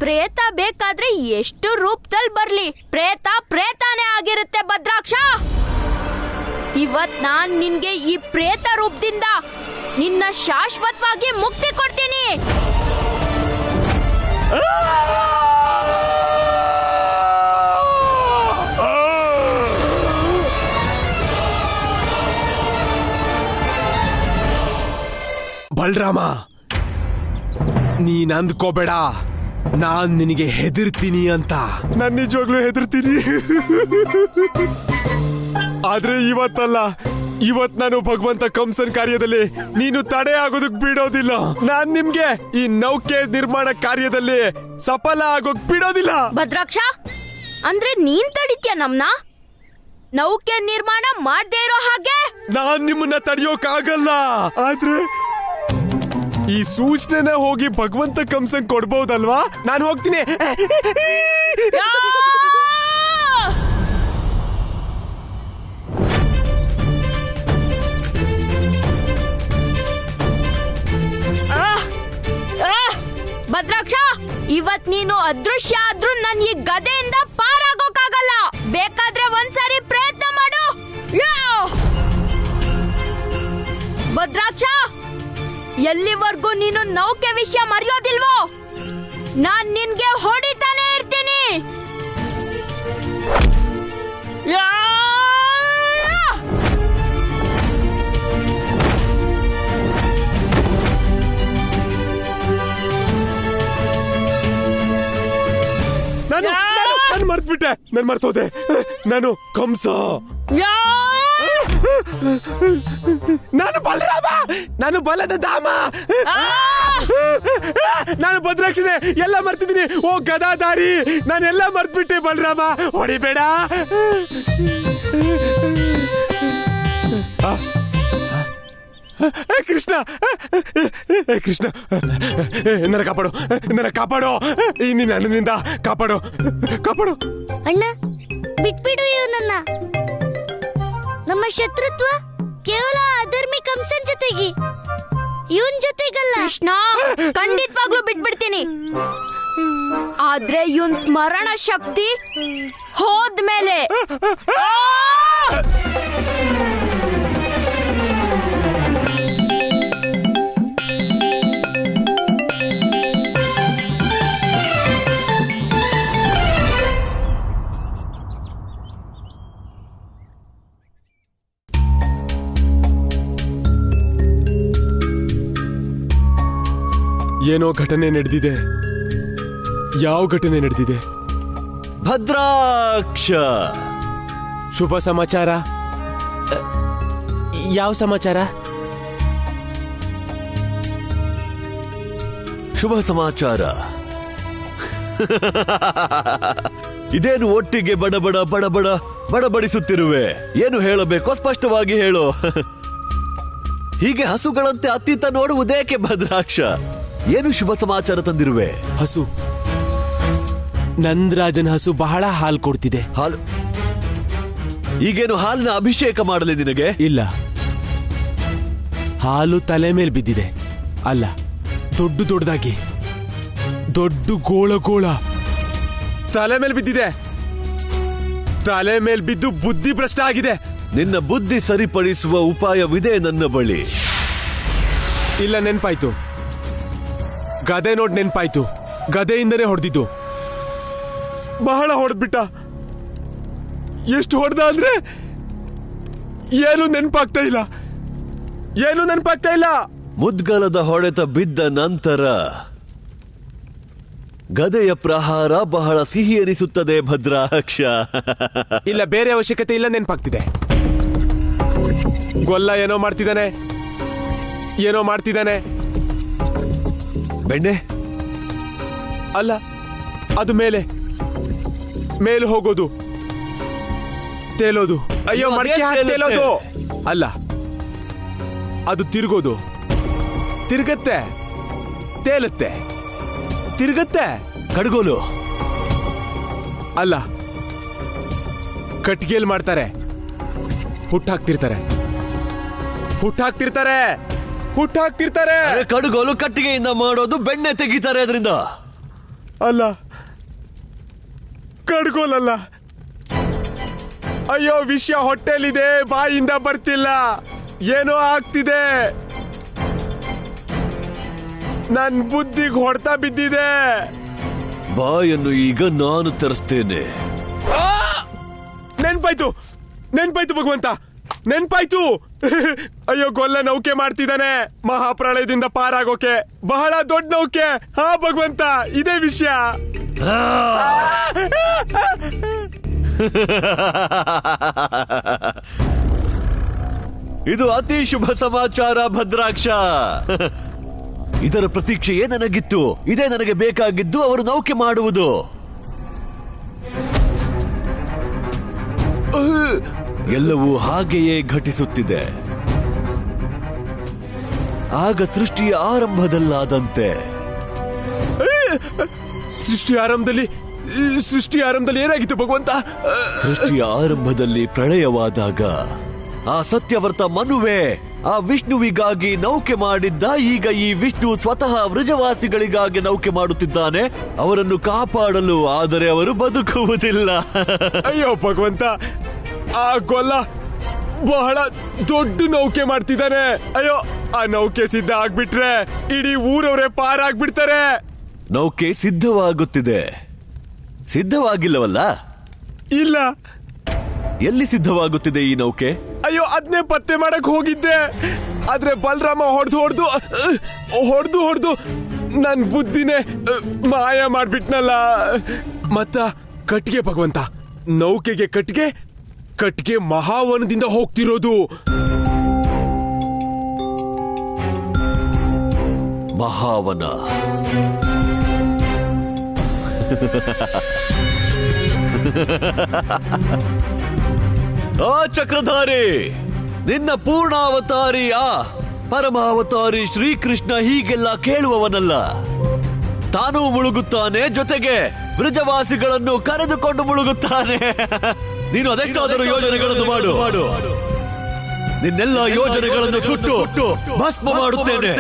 ಪ್ರೇತ ಬೇಕಾದ್ರೆ ಎಷ್ಟು ರೂಪದಲ್ಲಿ ಬರ್ಲಿ, ಪ್ರೇತಾನೇ ಆಗಿರುತ್ತೆ ಭದ್ರಾಕ್ಷ. ಇವತ್ ನಾನ್ ನಿನ್ಗೆ ಈ ಪ್ರೇತ ರೂಪದಿಂದ ನಿನ್ನ ಶಾಶ್ವತವಾಗಿ ಮುಕ್ತಿ ಕೊಡ್ತೀನಿ. ಬಲರಾಮ, ನೀನ್ ಅಂದ್ಕೋಬೇಡ ನಾನ್ ನಿನಗೆ ಹೆದರ್ತೀನಿ ಅಂತ. ನಾನ್ ನಿಜವಾಗ್ಲೂ ಹೆದರ್ತೀನಿ. ಆದ್ರೆ ಇವತ್ತಲ್ಲ, ಇವತ್ ನಾನು ಭಗವಂತ ಕಂಸನ್ ಕಾರ್ಯದಲ್ಲಿ ನೀನು ತಡೆ ಆಗೋದಕ್ ಬಿಡೋದಿಲ್ಲ. ನಾನ್ ನಿಮ್ಗೆ ಈ ನೌಕೆ ನಿರ್ಮಾಣ ಕಾರ್ಯದಲ್ಲಿ ಸಫಲ ಆಗೋಕ್ ಬಿಡೋದಿಲ್ಲ. ಭದ್ರಾಕ್ಷ, ಅಂದ್ರೆ ನೀನ್ ತಡಿತ್ಯ ನಮ್ನ? ನೌಕೆ ನಿರ್ಮಾಣ ಮಾಡದೇ ಇರೋ ಹಾಗೆ ನಾನ್ ನಿಮ್ಮನ್ನ ತಡೆಯೋಕಾಗಲ್ಲ. ಆದ್ರೆ ಈ ಸೂಚನೆನ ಹೋಗಿ ಭಗವಂತ ಕಂಸನ್ ಕೊಡ್ಬಹುದಲ್ವಾ? ನಾನು ಹೋಗ್ತೀನಿ. ಭದ್ರಾಕ್ಷ, ಇವತ್ ನೀನು ಅದೃಶ್ಯ ಆದ್ರೂ ನನ್ ಈ ಗದೆಯಿಂದ ಪಾರಾಗೋಕ್ಕಾಗಲ್ಲ. ಬೇಕಾದ್ರೆ ಒಂದ್ಸಾರಿ ಪ್ರಯತ್ನ ಮಾಡು. ಭದ್ರಾಕ್ಷ, ಎಲ್ಲಿವರೆಗೂ ನೀನು ನೌಕೆ ವಿಷಯ ಮರೆಯೋದಿಲ್ವೋ ನಾನ್ ನಿನ್ಗೆ ಹೊಡಿತಾನೆ ಇರ್ತೀನಿ. ನಾನು ಮರ್ತ್ಬಿಟ್ಟೆ, ನಾನು ಮರ್ತೋದೆ. ನಾನು ಕಂಸ, ನಾನು ಬಲರಾಮ, ನಾನು ಬಲದ ಧಾಮ, ನಾನು ಭದ್ರಾಕ್ಷನೆ ಎಲ್ಲ ಮರ್ತಿದ್ದೀನಿ. ಓ ಗದಾಧಾರಿ, ನಾನೆಲ್ಲ ಮರ್ತ್ಬಿಟ್ಟೆ. ಬಲರಾಮ ಹೊಡಿಬೇಡ. ಕೃಷ್ಣ, ಕೃಷ್ಣ, ನನ್ನ ಕಾಪಾಡು, ನನ್ನ ಕಾಪಾಡು. ನಿನ್ನ ಅಣ್ಣನಿಂದ ಕಾಪಾಡು, ಕಾಪಾಡು. ಅಣ್ಣ ಬಿಟ್ಬಿಡು ಇವನನ್ನ. ನಮ್ಮ ಶತ್ರುತ್ವ ಕೇವಲ ಅಧರ್ಮಿ ಕಂಸನ್ ಜೊತೆಗೆ, ಇವನ್ ಜೊತೆಗಲ್ಲ. ಕೃಷ್ಣ, ಖಂಡಿತವಾಗ್ಲೂ ಬಿಟ್ಬಿಡ್ತೀನಿ. ಆದ್ರೆ ಇವನ್ ಸ್ಮರಣ ಶಕ್ತಿ ಹೋದ್ಮೇಲೆ ಏನೋ ಘಟನೆ ನಡೆದಿದೆ. ಯಾವ ಘಟನೆ ನಡೆದಿದೆ? ಭದ್ರಾಕ್ಷ, ಶುಭ ಸಮಾಚಾರ. ಯಾವ ಸಮಾಚಾರ? ಶುಭ ಸಮಾಚಾರ. ಇದೇನು ಒಟ್ಟಿಗೆ ಬಡಬಡ ಬಡಬಡ ಬಡಬಡಿಸುತ್ತಿರುವೆ? ಏನು ಹೇಳಬೇಕೋ ಸ್ಪಷ್ಟವಾಗಿ ಹೇಳು. ಹೀಗೆ ಹಸುಗಳಂತೆ ಅತ್ತಿತ್ತ ನೋಡುವುದೇಕೆ ಭದ್ರಾಕ್ಷ? ಏನು ಶುಭ ಸಮಾಚಾರ ತಂದಿರುವೆ? ಹಸು, ನಂದರಾಜನ ಹಸು ಬಹಳ ಹಾಲು ಕೊಡ್ತಿದೆ. ಹಾಲು? ಈಗೇನು ಹಾಲಿನ ಅಭಿಷೇಕ ಮಾಡಲಿ ನಿನಗೆ? ಇಲ್ಲ, ಹಾಲು ತಲೆ ಮೇಲೆ ಬಿದ್ದಿದೆ. ಅಲ್ಲ, ದೊಡ್ಡದಾಗಿ ದೊಡ್ಡ ಗೋಳ ಗೋಳ ತಲೆ ಮೇಲೆ ಬಿದ್ದಿದೆ. ತಲೆ ಮೇಲೆ ಬಿದ್ದು ಬುದ್ಧಿ ಭ್ರಷ್ಟ ಆಗಿದೆ. ನಿನ್ನ ಬುದ್ಧಿ ಸರಿಪಡಿಸುವ ಉಪಾಯವಿದೆ ನನ್ನ ಬಳಿ. ಇಲ್ಲ, ನೆನ್ಪಾಯ್ತು. ಗದೆ ನೋಡ್ ನೆನ್ಪಾಯ್ತು. ಗದೆಯಿಂದನೇ ಹೊಡೆದಿದ್ದು. ಬಹಳ ಹೊಡೆದ್ಬಿಟ್ಟ. ಎಷ್ಟು ಹೊಡೆದ ಅಂದ್ರೆ ಏನು ನೆನ್ಪಾಗ್ತಾ ಇಲ್ಲ, ಏನು ನೆನ್ಪಾಗ್ತಾ ಇಲ್ಲ. ಮುದ್ಗಲದ ಹೊಡೆತ ಬಿದ್ದ ನಂತರ ಗದೆಯ ಪ್ರಹಾರ ಬಹಳ ಸಿಹಿ ಎನಿಸುತ್ತದೆ ಭದ್ರಾಕ್ಷ. ಇಲ್ಲ, ಬೇರೆ ಅವಶ್ಯಕತೆ ಇಲ್ಲ, ನೆನ್ಪಾಗ್ತಿದೆ. ಗೊಲ್ಲ ಏನೋ ಮಾಡ್ತಿದ್ದಾನೆ, ಏನೋ ಮಾಡ್ತಿದ್ದಾನೆ. ಬೆಣ್ಣೆ ಅಲ್ಲ, ಅದು ಮೇಲೆ ಮೇಲೆ ಹೋಗೋದು, ತೇಲೋದು. ಅಯ್ಯೋ, ಮಡಿಕೆ ಹಾಕಿ ತೇಲೋದು ಅಲ್ಲ, ಅದು ತಿರುಗೋದು. ತಿರುಗತ್ತೆ, ತೇಲುತ್ತೆ, ತಿರುಗತ್ತೆ. ಕಡ್ಗೋಲು ಅಲ್ಲ, ಕಟ್ಟಿಗೆಲ್ ಮಾಡ್ತಾರೆ. ಹುಟ್ಟಾಕ್ತಿರ್ತಾರೆ, ಹುಟ್ಟಾಕ್ತಿರ್ತಾರೆ, ಹುಟ್ಟಾಕ್ತಿರ್ತಾರೆ. ಕಡುಗೋಲು ಕಟ್ಟಿಗೆಯಿಂದ ಮಾಡೋದು, ಬೆಣ್ಣೆ ತೆಗಿತಾರೆ ಅದರಿಂದ. ಅಲ್ಲ, ಕಡ್ಗೋಲಲ್ಲ. ಅಯ್ಯೋ, ವಿಷಯ ಹೊಟ್ಟೆಲಿದೆ, ಬಾಯಿಂದ ಬರ್ತಿಲ್ಲ. ಏನೋ ಆಗ್ತಿದೆ. ನನ್ ಬುದ್ಧಿಗೆ ಹೊಡ್ತಾ ಬಿದ್ದಿದೆ. ಬಾಯನ್ನು ಈಗ ನಾನು ತರಿಸ್ತೇನೆ. ನೆನ್ಪಾಯ್ತು, ನೆನ್ಪಾಯ್ತು ಭಗವಂತ. ನೆನ್ಪಾಯ್ತು. ಅಯ್ಯೋ, ಗೊಲ್ಲ ನೌಕೆ ಮಾಡ್ತಿದ್ದಾನೆ ಮಹಾಪ್ರಳಯದಿಂದ ಪಾರಾಗೋಕೆ. ಬಹಳ ದೊಡ್ಡ ನೌಕೆ. ಹಾ ಭಗವಂತ, ಇದೇ ವಿಷಯ. ಇದು ಅತಿ ಶುಭ ಸಮಾಚಾರ ಭದ್ರಾಕ್ಷ. ಇದರ ಪ್ರತೀಕ್ಷೆಯೇ ನನಗಿತ್ತು. ಇದೇ ನನಗೆ ಬೇಕಾಗಿದ್ದು, ಅವರು ನೌಕೆ ಮಾಡುವುದು. ಎಲ್ಲವೂ ಹಾಗೆಯೇ ಘಟಿಸುತ್ತಿದೆ. ಆಗ ಸೃಷ್ಟಿಯ ಆರಂಭದಲ್ಲಾದಂತೆ. ಸೃಷ್ಟಿಯ ಆರಂಭದಲ್ಲಿ ಏನಾಗಿತ್ತು ಭಗವಂತ? ಸೃಷ್ಟಿಯ ಆರಂಭದಲ್ಲಿ ಪ್ರಳಯವಾದಾಗ ಆ ಸತ್ಯವರ್ತ ಮನುವೆ ಆ ವಿಷ್ಣುವಿಗಾಗಿ ನೌಕೆ ಮಾಡಿದ್ದ. ಈಗ ಈ ವಿಷ್ಣು ಸ್ವತಃ ವೃಜವಾಸಿಗಳಿಗಾಗಿ ನೌಕೆ ಮಾಡುತ್ತಿದ್ದಾನೆ, ಅವರನ್ನು ಕಾಪಾಡಲು. ಆದರೆ ಅವರು ಬದುಕುವುದಿಲ್ಲ. ಅಯ್ಯೋ ಭಗವಂತ, ಆ ಗೊಲ್ಲ ಬಹಳ ದೊಡ್ಡ ನೌಕೆ ಮಾಡ್ತಿದ್ದಾನೆ. ಅಯ್ಯೋ, ಆ ನೌಕೆ ಸಿದ್ಧ ಆಗ್ಬಿಟ್ರೆ ಇಡೀ ಊರವರೇ ಪಾರಾಗ್ಬಿಡ್ತಾರೆ. ನೌಕೆ ಸಿದ್ಧವಾಗುತ್ತಿದೆ. ಸಿದ್ಧವಾಗಿಲ್ಲವಲ್ಲ? ಇಲ್ಲ. ಎಲ್ಲಿ ಸಿದ್ಧವಾಗುತ್ತಿದೆ ಈ ನೌಕೆ? ಅಯ್ಯೋ, ಅದನ್ನೇ ಪತ್ತೆ ಮಾಡಕ್ ಹೋಗಿದ್ದೆ. ಆದ್ರೆ ಬಲರಾಮ ಹೊಡೆದು ನನ್ ಬುದ್ಧಿನೇ ಮಾಯ ಮಾಡ್ಬಿಟ್ನಲ್ಲ. ಮತ್ತ ಕಟ್ಗೆ ಭಗವಂತ, ನೌಕೆಗೆ ಕಟ್ಗೆ ಮಹಾವನದಿಂದ ಹೋಗ್ತಿರೋದು. ಮಹಾವನ. ಆ ಚಕ್ರಧಾರಿ, ನಿನ್ನ ಪೂರ್ಣಾವತಾರಿ ಆ ಪರಮಾವತಾರಿ ಶ್ರೀಕೃಷ್ಣ ಹೀಗೆಲ್ಲ ಕೇಳುವವನಲ್ಲ. ತಾನೂ ಮುಳುಗುತ್ತಾನೆ, ಜೊತೆಗೆ ವೃಜವಾಸಿಗಳನ್ನು ಕರೆದುಕೊಂಡು ಮುಳುಗುತ್ತಾನೆ. ನೀನು ಅದೆಷ್ಟಾದರೂ ಯೋಜನೆಗಳನ್ನು ಮಾಡು. ನಿನ್ನೆಲ್ಲ ಯೋಜನೆಗಳನ್ನು ಸುಟ್ಟು ಭಸ್ಮ ಮಾಡುತ್ತೇನೆ.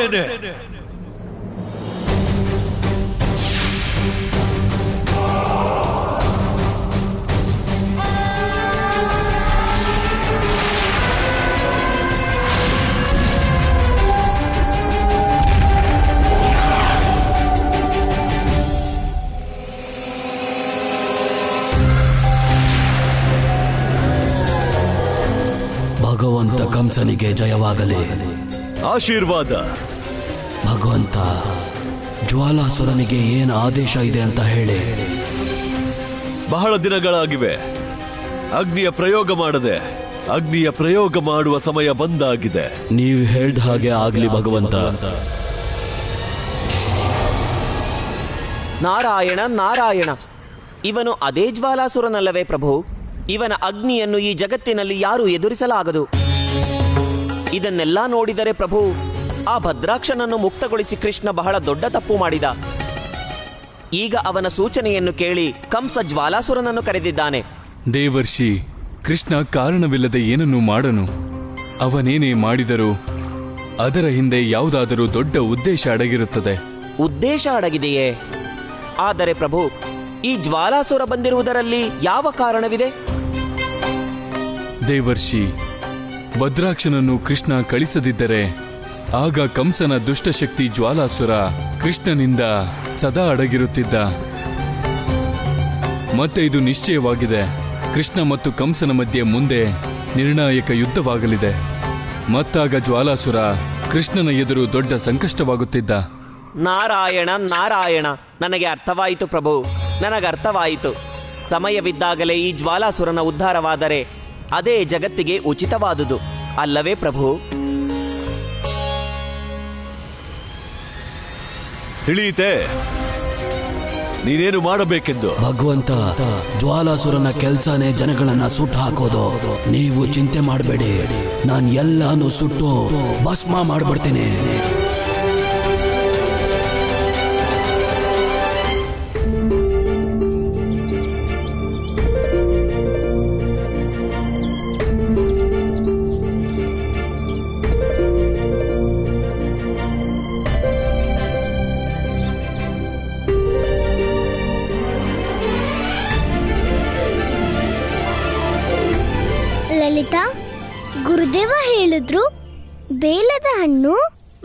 ಭಗವಂತ ಕಂಸನಿಗೆ ಜಯವಾಗಲಿ. ಆಶೀರ್ವಾದ. ಭಗವಂತ, ಜ್ವಾಲಾಸುರನಿಗೆ ಏನು ಆದೇಶ ಇದೆ ಅಂತ ಹೇಳಿ. ಬಹಳ ದಿನಗಳಾಗಿವೆ ಅಗ್ನಿಯ ಪ್ರಯೋಗ ಮಾಡದೆ. ಅಗ್ನಿಯ ಪ್ರಯೋಗ ಮಾಡುವ ಸಮಯ ಬಂದಾಗಿದೆ. ನೀವು ಹೇಳ್ದ ಹಾಗೆ ಆಗ್ಲಿ ಭಗವಂತ. ನಾರಾಯಣ ನಾರಾಯಣ, ಇವನು ಅದೇ ಜ್ವಾಲಾಸುರನಲ್ಲವೇ ಪ್ರಭು? ಇವನ ಅಗ್ನಿಯನ್ನು ಈ ಜಗತ್ತಿನಲ್ಲಿ ಯಾರೂ ಎದುರಿಸಲಾಗದು. ಇದನ್ನೆಲ್ಲ ನೋಡಿದರೆ ಪ್ರಭು, ಆ ಭದ್ರಾಕ್ಷನನ್ನು ಮುಕ್ತಗೊಳಿಸಿ ಕೃಷ್ಣ ಬಹಳ ದೊಡ್ಡ ತಪ್ಪು ಮಾಡಿದ. ಈಗ ಅವನ ಸೂಚನೆಯನ್ನು ಕೇಳಿ ಕಂಸ ಜ್ವಾಲಾಸುರನನ್ನು ಕರೆದಿದ್ದಾನೆ. ದೇವರ್ಷಿ, ಕೃಷ್ಣ ಕಾರಣವಿಲ್ಲದೆ ಏನನ್ನು ಮಾಡನು. ಅವನೇನೇ ಮಾಡಿದರೂ ಅದರ ಹಿಂದೆ ಯಾವುದಾದರೂ ದೊಡ್ಡ ಉದ್ದೇಶ ಅಡಗಿರುತ್ತದೆ. ಉದ್ದೇಶ ಅಡಗಿದೆಯೇ? ಆದರೆ ಪ್ರಭು, ಈ ಜ್ವಾಲಾಸುರ ಬಂದಿರುವುದರಲ್ಲಿ ಯಾವ ಕಾರಣವಿದೆ? ದೇವರ್ಷಿ, ಭದ್ರಾಕ್ಷನನ್ನು ಕೃಷ್ಣ ಕಳಿಸದಿದ್ದರೆ ಆಗ ಕಂಸನ ದುಷ್ಟಶಕ್ತಿ ಜ್ವಾಲಾಸುರ ಕೃಷ್ಣನಿಂದ ಸದಾ ಅಡಗಿರುತ್ತಿದ್ದ. ಮತ್ತೆ ಇದು ನಿಶ್ಚಯವಾಗಿದೆ, ಕೃಷ್ಣ ಮತ್ತು ಕಂಸನ ಮಧ್ಯೆ ಮುಂದೆ ನಿರ್ಣಾಯಕ ಯುದ್ಧವಾಗಲಿದೆ. ಮತ್ತಾಗ ಜ್ವಾಲಾಸುರ ಕೃಷ್ಣನ ಎದುರು ದೊಡ್ಡ ಸಂಕಷ್ಟವಾಗುತ್ತಿದ್ದ. ನಾರಾಯಣ ನಾರಾಯಣ, ನನಗೆ ಅರ್ಥವಾಯಿತು ಪ್ರಭು, ನನಗರ್ಥವಾಯಿತು. ಸಮಯವಿದ್ದಾಗಲೇ ಈ ಜ್ವಾಲಾಸುರನ ಉದ್ಧಾರವಾದರೆ ಅದೇ ಜಗತ್ತಿಗೆ ಉಚಿತವಾದುದು ಅಲ್ಲವೇ ಪ್ರಭು? ತಿಳಿಯಿತೆ ನೀನೇನು ಮಾಡಬೇಕೆಂದು? ಭಗವಂತ, ಜ್ವಾಲಾಸುರನ ಕೆಲ್ಸನೇ ಜನಗಳನ್ನ ಸುಟ್ಟು ಹಾಕೋದು. ನೀವು ಚಿಂತೆ ಮಾಡಬೇಡಿ, ನಾನು ಎಲ್ಲಾನು ಸುಟ್ಟು ಭಸ್ಮ ಮಾಡ್ಬಿಡ್ತೀನಿ. ಲಲಿತಾ, ಗುರುದೇವ ಹೇಳಿದ್ರು ಬೇಲದ ಹಣ್ಣು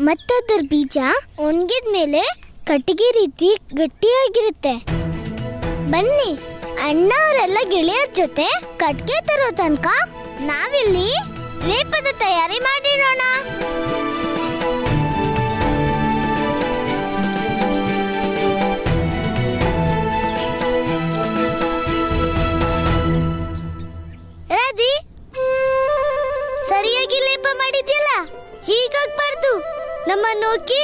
ಮತ್ತದರ ಬೀಜ ಒಣಗಿದ್ಮೇಲೆ ಕಟ್ಟಿಗೆ ರೀತಿ ಗಟ್ಟಿಯಾಗಿರುತ್ತೆ. ಬನ್ನಿ, ಅಣ್ಣ ಅವರೆಲ್ಲ ಗೆಳೆಯರ ಜೊತೆ ಕಟ್ಗೆ ತರೋ ತನಕ ನಾವಿಲ್ಲಿ ಲೇಪದ ತಯಾರಿ ಮಾಡಿರೋಣ. ರಾಧಿ, ಸರಿಯಾಗಿ ಲೇಪ ಮಾಡಿದ್ಯಲ್ಲ, ಹೀಗಾಗ್ಬಾರ್ದು. ನಮ್ಮ ನೋಕಿ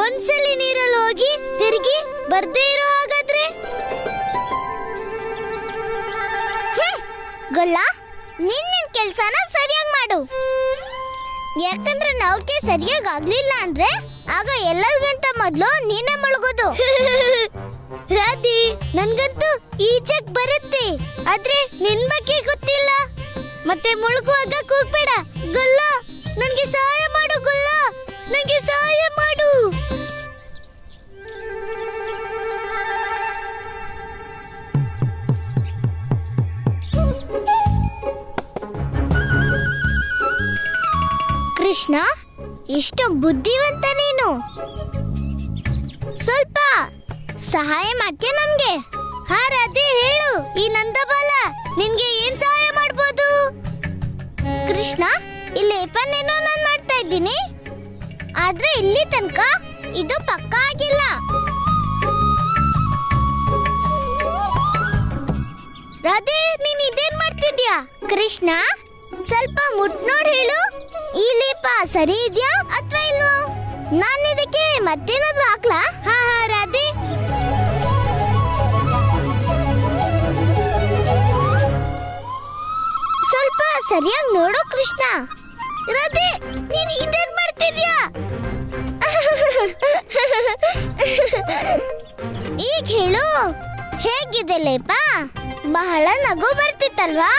ಒಂದ್ಸಲಿ ನೀರಲ್ಲಿ ಹೋಗಿ ತಿರುಗಿ ಬರ್ದೇ ಇರೋ ಹಾಗಾದ್ರೆ ಗೊಲ್ಲ, ನಿನ್ನ ಕೆಲ್ಸನ ಸರಿಯಾಗಿ ಮಾಡು. ಯಾಕಂದ್ರೆ ನೌಕೆ ಸರಿಯಾಗಿ ಆಗ್ಲಿಲ್ಲ ಅಂದ್ರೆ ಆಗ ಎಲ್ಲರಿಗಿಂತ ಮೊದ್ಲು ನೀನೇ ಮುಳುಗೋದು. ರಾಧಿ, ನನ್ಗಂತೂ ಈಜಕ್ ಬರುತ್ತೆ, ಆದ್ರೆ ನಿನ್ ಬಗ್ಗೆ ಗೊತ್ತಿಲ್ಲ. ಮತ್ತೆ ಮುಳುಗುವಾಗ ಕೂಗ್ಬೇಡ. ಗೊಲ್ಲ, ನನ್ಗೆ ಸಹಾಯ ಮಾಡು. ಗೊಲ್ಲ, ನನ್ಗೆ ಸಹಾಯ ಮಾಡು. ಕೃಷ್ಣ, ಎಷ್ಟು ಬುದ್ಧಿವಂತ ನೀನು. ಸ್ವಲ್ಪ ಸಹಾಯ ಮಾಡ್ತೀಯ ನಮ್ಗೆ? ಹಾ ರಾಧೆ, ಹೇಳು. ಈ ನಂದಬಾಲ ನಿನ್ಗೆ ಏನ್ ಸಹಾಯ ಮಾಡ್ಬೋದು? ಕೃಷ್ಣ, ಈ ಲೇಪನೇನೋ ನಾನು ಮಾಡ್ತಾ ಇದ್ದೀನಿ, ಆದ್ರೆ ಇಲ್ಲಿ ತನಕ ಇದು ಪಕ್ಕ ಆಗಿಲ್ಲ. ರಾಧೆ, ನೀನ್ ಇದೇನ್ ಮಾಡ್ತಿದ್ಯಾ? ಕೃಷ್ಣ, ಸ್ವಲ್ಪ ಮುಟ್ ನೋಡ್ ಹೇಳು, ಈ ಲೇಪ ಸರಿ ಇದ್ಯಾ ಅಥವಾ ಇಲ್ವೋ? ನಾನು ಇದಕ್ಕೆ ಮತ್ತೇನಾದ್ರೂ ಹಾಕ್ಲಾ? ಹಾ ಹಾ ರಾಧೆ, ಸ್ವಲ್ಪ ಸರಿಯಾಗಿ ನೋಡು. ಕೃಷ್ಣ, ರಾಧೆ, ನೀನು ಇದೇನ್ ಮಾಡ್ತಿದ್ಯಾ? ಈಗ ಹೇಳು, ಹೇಗಿದೆ ಲೇಪ? ಬಹಳ ನಗು ಬರ್ತಿತ್ತಲ್ವಾ?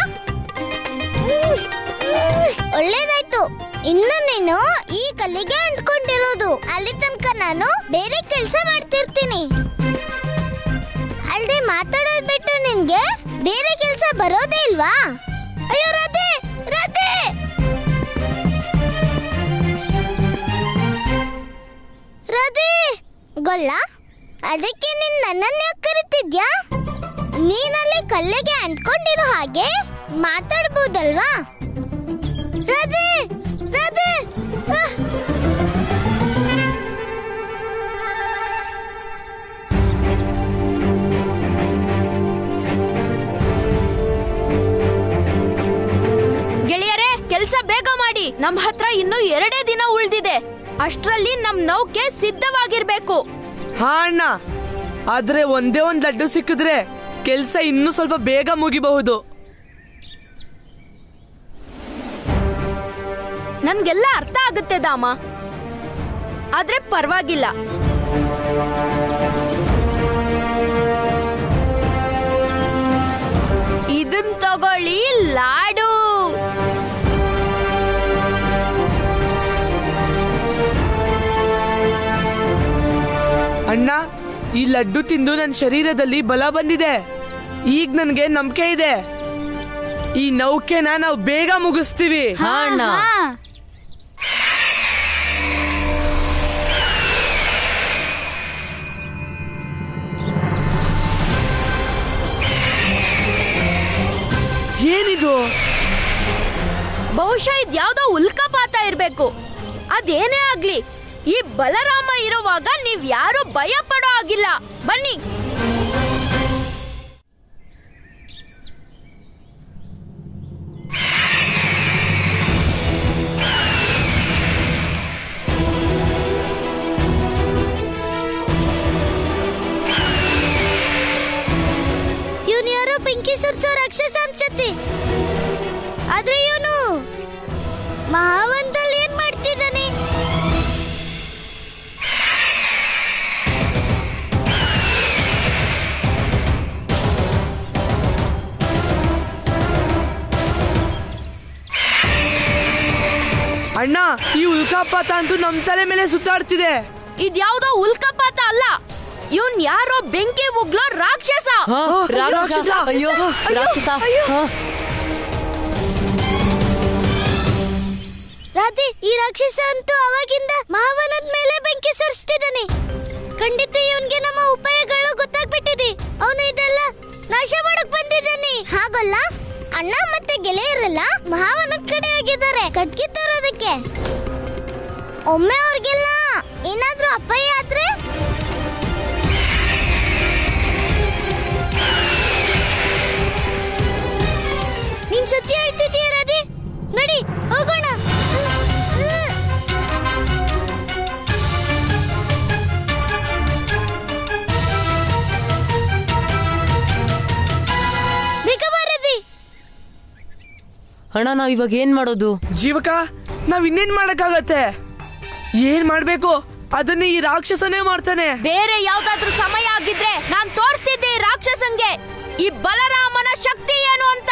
ಒಳ್ಳೇದಾಯ್ತು. ಇನ್ನು ನೀನು ಈ ಕಲ್ಲಿಗೆ ಅಂಟ್ಕೊಂಡಿರೋದು, ಅಲ್ಲಿ ತನಕ ನಾನು ಬೇರೆ ಕೆಲಸ ಮಾಡ್ತಿರ್ತೀನಿ. ಅಲ್ದೆ ಮಾತಾಡೋದ್ ಬಿಟ್ಟು ನಿನ್ಗೆ ಬೇರೆ ಕೆಲಸ ಬರೋದೇ ಇಲ್ವಾ? ಅಯ್ಯೋ ರಾಧೆ, ರಾಧೆ, ರಾಧೆ. ಗೊಲ್ಲ, ಅದಕ್ಕೆ ನೀನ್ ನನ್ನನ್ನ ಯಾಕೆ ಕರಿತಿದ್ಯಾ? ನೀನಲ್ಲಿ ಕಲ್ಲಿಗೆ ಅಂಟ್ಕೊಂಡಿರೋ ಹಾಗೆ ಮಾತಾಡ್ಬೋದಲ್ವಾ? ರಾಧೆ, ರಾಧೆ, ಗೆಳೆಯರೇ, ಕೆಲ್ಸ ಬೇಗ ಮಾಡಿ. ನಮ್ ಹತ್ರ ಇನ್ನು 2 ದಿನ ಉಳಿದಿದೆ. ಅಷ್ಟ್ರಲ್ಲಿ ನಮ್ ನೌಕೆ ಸಿದ್ಧವಾಗಿರ್ಬೇಕು. ಹಾ ಅಣ್ಣ, ಆದ್ರೆ ಒಂದೇ ಒಂದ್ ಲಡ್ಡು ಸಿಕ್ಕಿದ್ರೆ ಕೆಲ್ಸ ಇನ್ನೂ ಸ್ವಲ್ಪ ಬೇಗ ಮುಗಿಬಹುದು. ನನ್ಗೆಲ್ಲ ಅರ್ಥ ಆಗುತ್ತೆ ದಾಮ, ಆದ್ರೆ ಪರವಾಗಿಲ್ಲ. ಇದನ್ ತಗೊಳ್ಳಿ, ಲಾಡು. ಅಣ್ಣ, ಈ ಲಡ್ಡು ತಿಂದು ನನ್ನ ಶರೀರದಲ್ಲಿ ಬಲ ಬಂದಿದೆ. ಈಗ ನನ್ಗೆ ನಂಬಿಕೆ ಇದೆ, ಈ ನೌಕೆನ ನಾವು ಬೇಗ ಮುಗಿಸ್ತೀವಿ. ಹಾ ಅಣ್ಣ. ಏನಿದು? ಬಹುಶಃ ಇದ್ಯಾವುದೋ ಉಲ್ಕಾಪಾತ ಇರ್ಬೇಕು. ಅದೇನೇ ಆಗ್ಲಿ, ಈ ಬಲರಾಮ ಇರುವಾಗ ನೀವ್ ಯಾರು ಭಯ ಪಡೋ ಆಗಿಲ್ಲ. ಬನ್ನಿ. ಇವನು ಯಾರೋ ಬೆಂಕಿ ಸುರಿಸೋ ರಾಕ್ಷಸ ಅನ್ಸುತ್ತೆ. ಆದ್ರೆ ಇವನು ಮಹಾವಂತಲ್ಲಿ ಏನ್ ಮಾಡ್ತಿದ್ದಾನೆ? ಅಣ್ಣ, ಈ ಉಲ್ಕಾಪಾತ ಅಂತೂ ನಮ್ ತಲೆ ಮೇಲೆ ಸುತ್ತಾಡ್ತಿದೆ. ಇದ್ಯಾವುದೋ ಉಲ್ಕಾಪಾತ ಅಲ್ಲ, ಇವನ್ ಯಾರೋ ಬೆಂಕಿ ಉಗ್ಲೋ ರಾಕ್ಷಸ. ರಾಕ್ಷಸ, ಅಯ್ಯೋ ರಾಕ್ಷಸ. ರಾಧೆ, ಈ ರಾಕ್ಷಸ ಅಂತೂ ಅವಾಗಿಂದ ಮಹಾವನದ ಮೇಲೆ ಬೆಂಕಿ ಸುರಿಸ್ತಿದ್ದಾನೆ. ಖಂಡಿತ ಇವನ್ಗೆ ನಮ್ಮ ಉಪಾಯಗಳು ಗೊತ್ತಾಗ್ಬಿಟ್ಟಿದೆ. ಅವನು ಇದೆಲ್ಲ ನಾಶ ಮಾಡಕ್ ಬಂದಿದ್ದಾನೆ. ಹಾಗಲ್ಲ, ಅಣ್ಣ ಮತ್ತೆ ಗೆಳೆಯರೆಲ್ಲ ಮಹಾವನದ ಕಡೆ ಹೋಗಿದ್ದಾರೆ ಕಟ್ಗೆ ತರೋದಕ್ಕೆ. ಒಮ್ಮೆ ಅವ್ರಿಗೆಲ್ಲ ಏನಾದ್ರೂ ಅಪಾಯ ಆದ್ರೆ ನೀನ್ ಸತ್ಯ ಹೇಳ್ತಿದ್ದೀಯ ರಾಧಿ. ನಡಿ ಹೋಗೋಣ. ಅಣ್ಣ ನಾವ್ ಇವಾಗ ಏನ್ ಮಾಡೋದು? ಜೀವಕ, ನಾವ್ ಇನ್ನೇನ್ ಮಾಡಕ್ಕಾಗತ್ತೆ? ಏನ್ ಮಾಡ್ಬೇಕು ಅದನ್ನ ಈ ರಾಕ್ಷಸನೇ ಮಾಡ್ತಾನೆ. ಬೇರೆ ಯಾವ್ದಾದ್ರೂ ಸಮಯ ಆಗಿದ್ರೆ ನಾನ್ ತೋರಿಸ್ತಿದ್ದೆ ಈ ರಾಕ್ಷಸಂಗೆ ಈ ಬಲರಾಮನ ಶಕ್ತಿ ಏನು ಅಂತ.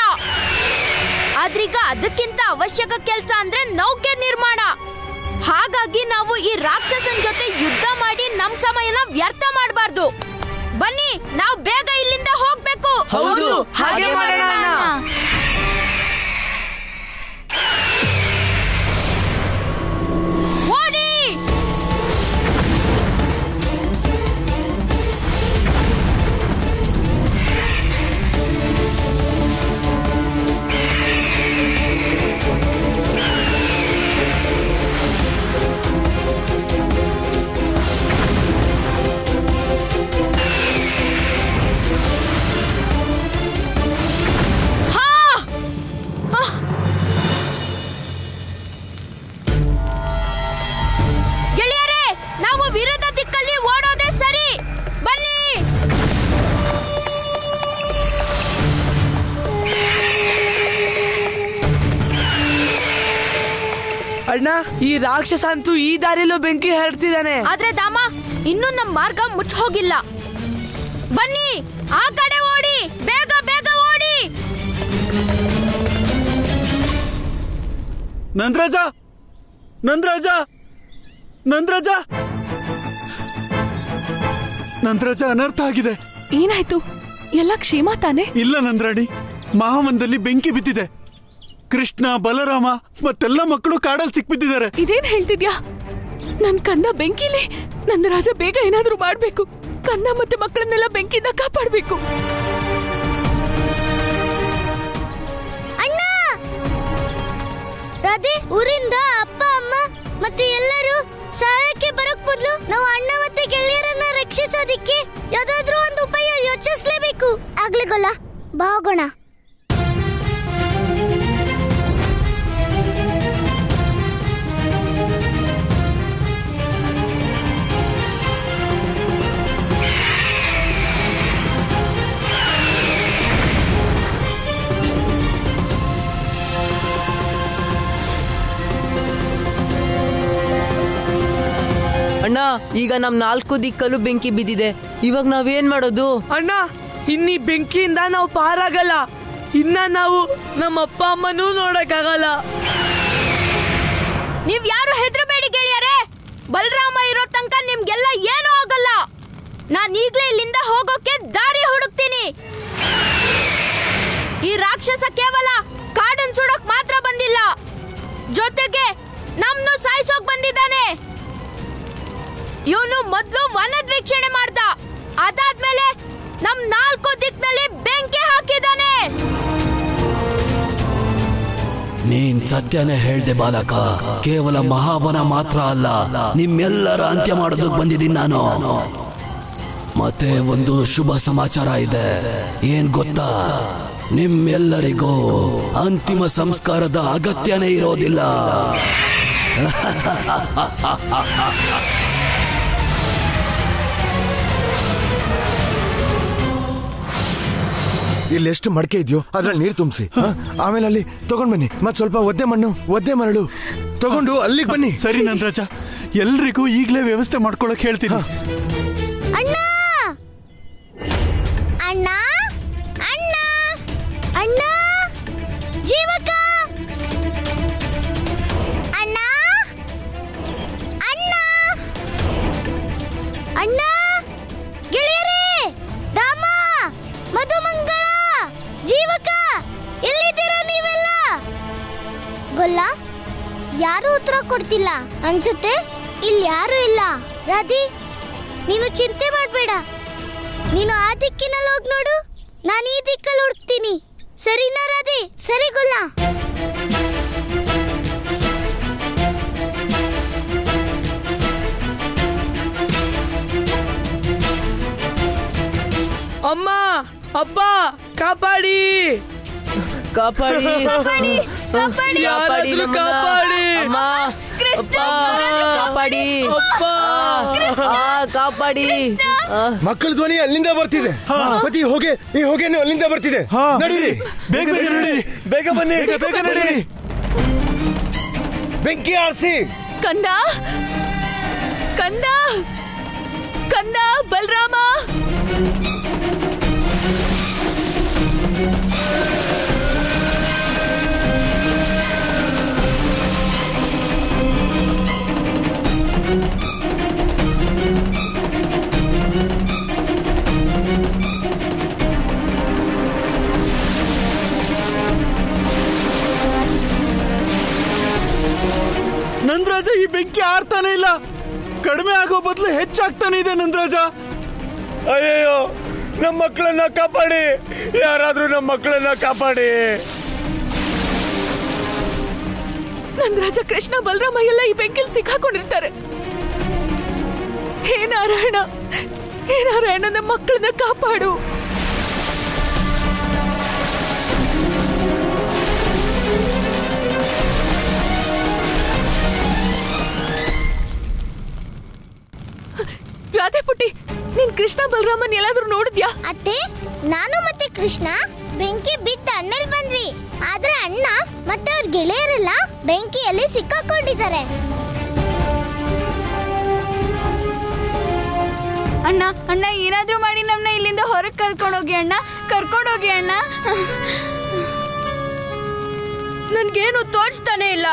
ಆದ್ರೀಗ ಅದಕ್ಕಿಂತ ಅವಶ್ಯಕ ಕೆಲಸ ಅಂದ್ರೆ ನೌಕೆ ನಿರ್ಮಾಣ. ಹಾಗಾಗಿ ನಾವು ಈ ರಾಕ್ಷಸನ್ ಜೊತೆ ಯುದ್ಧ ಮಾಡಿ ನಮ್ ಸಮಯನ ವ್ಯರ್ಥ ಮಾಡಬಾರ್ದು. ಬನ್ನಿ, ನಾವು ಬೇಗ ಇಲ್ಲಿಂದ ಹೋಗ್ಬೇಕು. ಹೌದು, ಹಾಗೆ ಮಾಡೋಣ. ಅಣ್ಣ, ಈ ರಾಕ್ಷಸ ಅಂತೂ ಈ ದಾರಿಯಲ್ಲೂ ಬೆಂಕಿ ಹರಡ್ತಿದ್ದಾನೆ. ಆದ್ರೆ ದಾಮ, ಇನ್ನೂ ನಮ್ಮ ಮಾರ್ಗ ಮುಚ್ಚ ಹೋಗಿಲ್ಲ. ಬನ್ನಿ, ಆ ಕಡೆ ಓಡಿ, ಬೇಗ ಬೇಗ ಓಡಿ. ನಂದರಾಜ, ನಂದರಾಜ, ನಂದರಾಜ, ನಂದರಾಜ, ಅನರ್ಥ ಆಗಿದೆ. ಏನಾಯ್ತು? ಎಲ್ಲ ಕ್ಷೇಮ ತಾನೆ? ಇಲ್ಲ ನಂದ್ರಾಣಿ, ಮಹಾವನದಲ್ಲಿ ಬೆಂಕಿ ಬಿದ್ದಿದೆ. ಕೃಷ್ಣ, ಬಲರಾಮ ಮತ್ತೆಲ್ಲ ಮಕ್ಕಳು ಕಾಡಲ್ಲಿ ಸಿಕ್ಬಿಟ್ಟಿದ್ದಾರೆ. ಇದೇನ್ ಹೇಳ್ತಿದ್ಯಾ? ನನ್ ಕಂದ ಬೆಂಕಿಲಿ. ನಂದರಾಜ, ಬೇಗ ಏನಾದ್ರೂ ಮಾಡ್ಬೇಕು. ಕಂದ ಮತ್ತೆ ಮಕ್ಕಳನ್ನೆಲ್ಲ ಬೆಂಕಿಯಿಂದ ಕಾಪಾಡ್ಬೇಕು. ಅಣ್ಣ, ರಾಧೆ, ಊರಿಂದ ಅಪ್ಪ ಅಮ್ಮ ಮತ್ತೆ ಎಲ್ಲರೂ ಸಹಾಯಕ್ಕೆ ಬರಕ್ ಮೊದ್ಲು ನಾವು ಅಣ್ಣ ಮತ್ತೆ ಗೆಳೆಯರನ್ನ ರಕ್ಷಿಸೋದಿಕ್ಕೆ ಯಾವ್ದಾದ್ರೂ ಒಂದು ಉಪಾಯ ಯೋಚಿಸ್ಲೇಬೇಕು. ಆಗ್ಲಿಗೊಲ್ಲ, ಬಾ ಹೋಗೋಣ. ಅಣ್ಣ, ಈಗ ನಮ್ 4 ದಿಕ್ಕಲ್ಲೂ ಬೆಂಕಿ ಬಿದ್ದಿದೆ. ಇವಾಗ ನಾವೇನ್ ಮಾಡೋದು? ಅಣ್ಣ, ಇನ್ನೀ ಬೆಂಕಿಯಿಂದ ನಾವು ಪಾರಾಗಲ್ಲ. ಇನ್ನ ನಾವು ನಮ್ಮ ಅಪ್ಪ ಅಮ್ಮನೂ ನೋಡಕ್ಕಾಗಲ್ಲ. ನೀವ್ ಯಾರು ಹೆದರಬೇಡಿ ಗೆಳೆಯರೇ. ಬಲರಾಮ ಇರೋ ತನಕ ನಿಮ್ಗೆಲ್ಲ ಏನೂ ಆಗಲ್ಲ. ನಾನ್ ಈಗ್ಲೇ ಇಲ್ಲಿಂದ ಹೋಗೋಕೆ ದಾರಿ ಹುಡುಕ್ತೀನಿ. ಈ ರಾಕ್ಷಸ ಕೇವಲ ಕಾಡನ್ ಸುಡೋಕ್ ಮಾತ್ರ ಬಂದಿಲ್ಲ, ಜೊತೆಗೆ ನಮ್ನು ಸಾಯಿಸೋಕ್ ಬಂದಿದ್ದಾನೆ. ಇವನು ಮೊದ್ಲು ವನದ ವೀಕ್ಷಣೆ ಮಾಡ್ದ, ಅದಾದ್ಮೇಲೆ ನಮ್ 4 ದಿಕ್ಕಿನಲ್ಲಿ ಬೆಂಕಿ ಹಾಕಿದಾನೆ. ನೀನ್ ಸತ್ಯನೇ ಹೇಳ್ದೆ ಬಾಲಕ. ಕೇವಲ ಮಹಾವನ ಮಾತ್ರ ಅಲ್ಲ, ನಿಮ್ಮೆಲ್ಲರ ಅಂತ್ಯ ಮಾಡೋದಕ್ಕೆ ಬಂದಿದ್ದೀನಿ ನಾನು. ಮತ್ತೆ ಒಂದು ಶುಭ ಸಮಾಚಾರ ಇದೆ. ಏನ್ ಗೊತ್ತಾ? ನಿಮ್ಮೆಲ್ಲರಿಗೂ ಅಂತಿಮ ಸಂಸ್ಕಾರದ ಅಗತ್ಯನೇ ಇರೋದಿಲ್ಲ. ಇಲ್ಲಿ ಎಷ್ಟು ಮಡಕೆ ಇದೆಯೋ ಅದ್ರಲ್ಲಿ ನೀರು ತುಂಬಿಸಿ, ಆಮೇಲೆ ಅಲ್ಲಿ ತಗೊಂಡ್ ಬನ್ನಿ. ಮತ್ ಸ್ವಲ್ಪ ಒದ್ದೆ ಮಣ್ಣು, ಒದ್ದೆ ಮರಳು ತಗೊಂಡು ಅಲ್ಲಿಗೆ ಬನ್ನಿ. ಸರಿ ನಂದರಾಜ, ಎಲ್ರಿಗೂ ಈಗ್ಲೇ ವ್ಯವಸ್ಥೆ ಮಾಡ್ಕೊಳಕ್ ಹೇಳ್ತೀನಿ. ಅಣ್ಣ, ಅಣ್ಣ, ಅಣ್ಣ, ಅಣ್ಣ, ಜೀವಕ, ಅಣ್ಣ, ಅಣ್ಣ, ಅಣ್ಣ, ಗೆಳೆಯರೇ, ದಾಮ, ಮಧುಮಂಗಳ, ಜೀವಕ, ಎಲ್ಲಿದ್ದೀರಾ ನೀವೆಲ್ಲ? ಗೊಲ್ಲ, ಯಾರು ಉತ್ತರ ಕೊಡ್ತಿಲ್ಲ ಅನ್ಸುತ್ತೆ. ಇಲ್ಲಿ ಯಾರು ಇಲ್ಲ. ರಾಧಿ, ನೀನು ಚಿಂತೆ ಮಾಡಬೇಡ. ನೀನು ಆ ದಿಕ್ಕಿನಲ್ಲಿ ಹೋಗಿ ನೋಡು, ನಾನು ಈ ದಿಕ್ಕಲ್ಲಿ ಹುಡುಕ್ತೀನಿ. ಸರಿನಾ ರಾಧಿ? ಸರಿ ಗೊಲ್ಲ. ಕಾಪಾಡಿ ಕಾಪಾಡಿ ಕಾಪಾಡಿ, ಕಾಪಾಡಿ. ಕಾಪಾಡಿ ನಮ್ಮನ್ನ. ಕಾಪಾಡಿ. ಅಮ್ಮ, ಕೃಷ್ಣ, ಅಪ್ಪ, ಕಾಪಾಡಿ ಕಾಪಾಡಿ ಮಕ್ಕಳ ಧ್ವನಿ ಅಲ್ಲಿಂದ ಬರ್ತಿದೆ. ಮತ್ತೆ ಈ ಹೊಗೆನು ಅಲ್ಲಿಂದ ಬರ್ತಿದೆ. ನಡೀರಿ, ಬೇಗ ಬೇಗ ನಡೀರಿ, ಬೇಗ ಬನ್ನಿ, ಬೇಗ ನಡೀರಿ. ಬೆಂಕಿ ಆರಿಸಿ. ಕಂದ ಕಂದ ಕಂದ ಬಲರಾಮ ನಂದರಾಜ, ಈ ಬೆಂಕಿ ಆರ್ತಾನೆ ಇಲ್ಲ, ಕಡಿಮೆ ಆಗೋ ಬದಲು ಹೆಚ್ಚಾಗ್ತಾನೆ ಇದೆ. ನಂದರಾಜ, ಅಯ್ಯೋ, ನಮ್ಮ ಮಕ್ಕಳನ್ನ ಕಾಪಾಡಿ, ಯಾರಾದ್ರೂ ನಮ್ಮ ಮಕ್ಕಳನ್ನ ಕಾಪಾಡಿ. ನಂದರಾಜ, ಕೃಷ್ಣ, ಬಲರಾಮ ಎಲ್ಲ ಈ ಬೆಂಕಿಲ್ ಸಿಕ್ಕಾಕೊಂಡಿರ್ತಾರೆ. ಹೇ ನಾರಾಯಣ, ಹೇ ನಾರಾಯಣ, ನಮ್ಮ ಮಕ್ಕಳನ್ನ ಕಾಪಾಡು. ರಾಧೆ ಪುಟ್ಟಿ, ನೀನ್ ಕೃಷ್ಣ ಬಲರಾಮನ್ ಎಲ್ಲಾದ್ರೂ ನೋಡಿದ್ಯಾ? ಅತ್ತೆ, ನಾನು ಮತ್ತೆ ಕೃಷ್ಣ ಬೆಂಕಿ ಬಿದ್ದ ಅಂದ್ಮೇಲೆ ಬಂದ್ವಿ. ಆದ್ರೆ ಅಣ್ಣ ಮತ್ತೆ ಅವ್ರ ಗೆಳೆಯರೆಲ್ಲ ಬೆಂಕಿಯಲ್ಲಿ ಸಿಕ್ಕಾಕೊಂಡಿದ್ದಾರೆ. ಅಣ್ಣ ಅಣ್ಣ, ಏನಾದ್ರೂ ಮಾಡಿ ನಮ್ಮನ್ನ ಇಲ್ಲಿಂದ ಹೊರಗೆ ಕರ್ಕೊಂಡೋಗಿ ಅಣ್ಣ, ಕರ್ಕೊಂಡೋಗಿ ಅಣ್ಣ. ನನ್ಗೇನು ತೋಚ್ತಾನೆ ಇಲ್ಲ.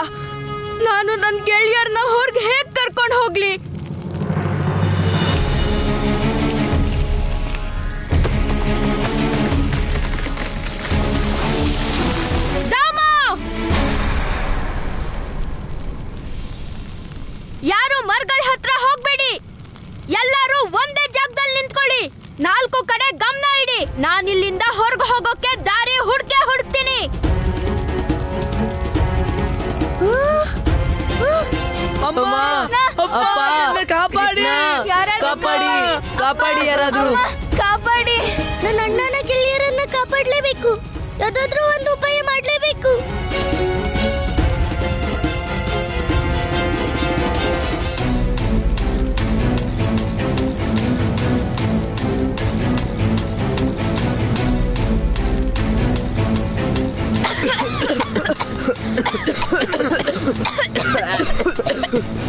ನಾನು ನನ್ನ ಗೆಳೆಯರ್ನ ಹೊರಗೆ ಹೇಗ್ ಕರ್ಕೊಂಡು ಹೋಗ್ಲಿ? ಯಾರು ಮರಗಳ ಹತ್ರ ಹೋಗ್ಬೇಡಿ, ಎಲ್ಲರೂ ಒಂದೇ ಜಾಗದಲ್ಲಿ ನಿಂತ್ಕೊಳ್ಳಿ. 4 ಕಡೆ ಗಮನ ಇಡಿ. ನಾನಿಲ್ಲಿಂದ ಹೊರಗೆ ಹೋಗೋಕೆ ದಾರಿ ಹುಡುಕ್ತೀನಿ. ಕಾಪಾಡಿ ಕಾಪಾಡಿ ಕಾಪಾಡಿ, ಯಾರಾದ್ರೂ ಕಾಪಾಡಿ. ನನ್ನ ಅಣ್ಣನ ಗೆಳೆಯರನ್ನ ಕಾಪಾಡಲೇಬೇಕು. ಯಾವ್ದಾದ್ರೂ ಒಂದು ಉಪಾಯ ಮಾಡಲೇಬೇಕು.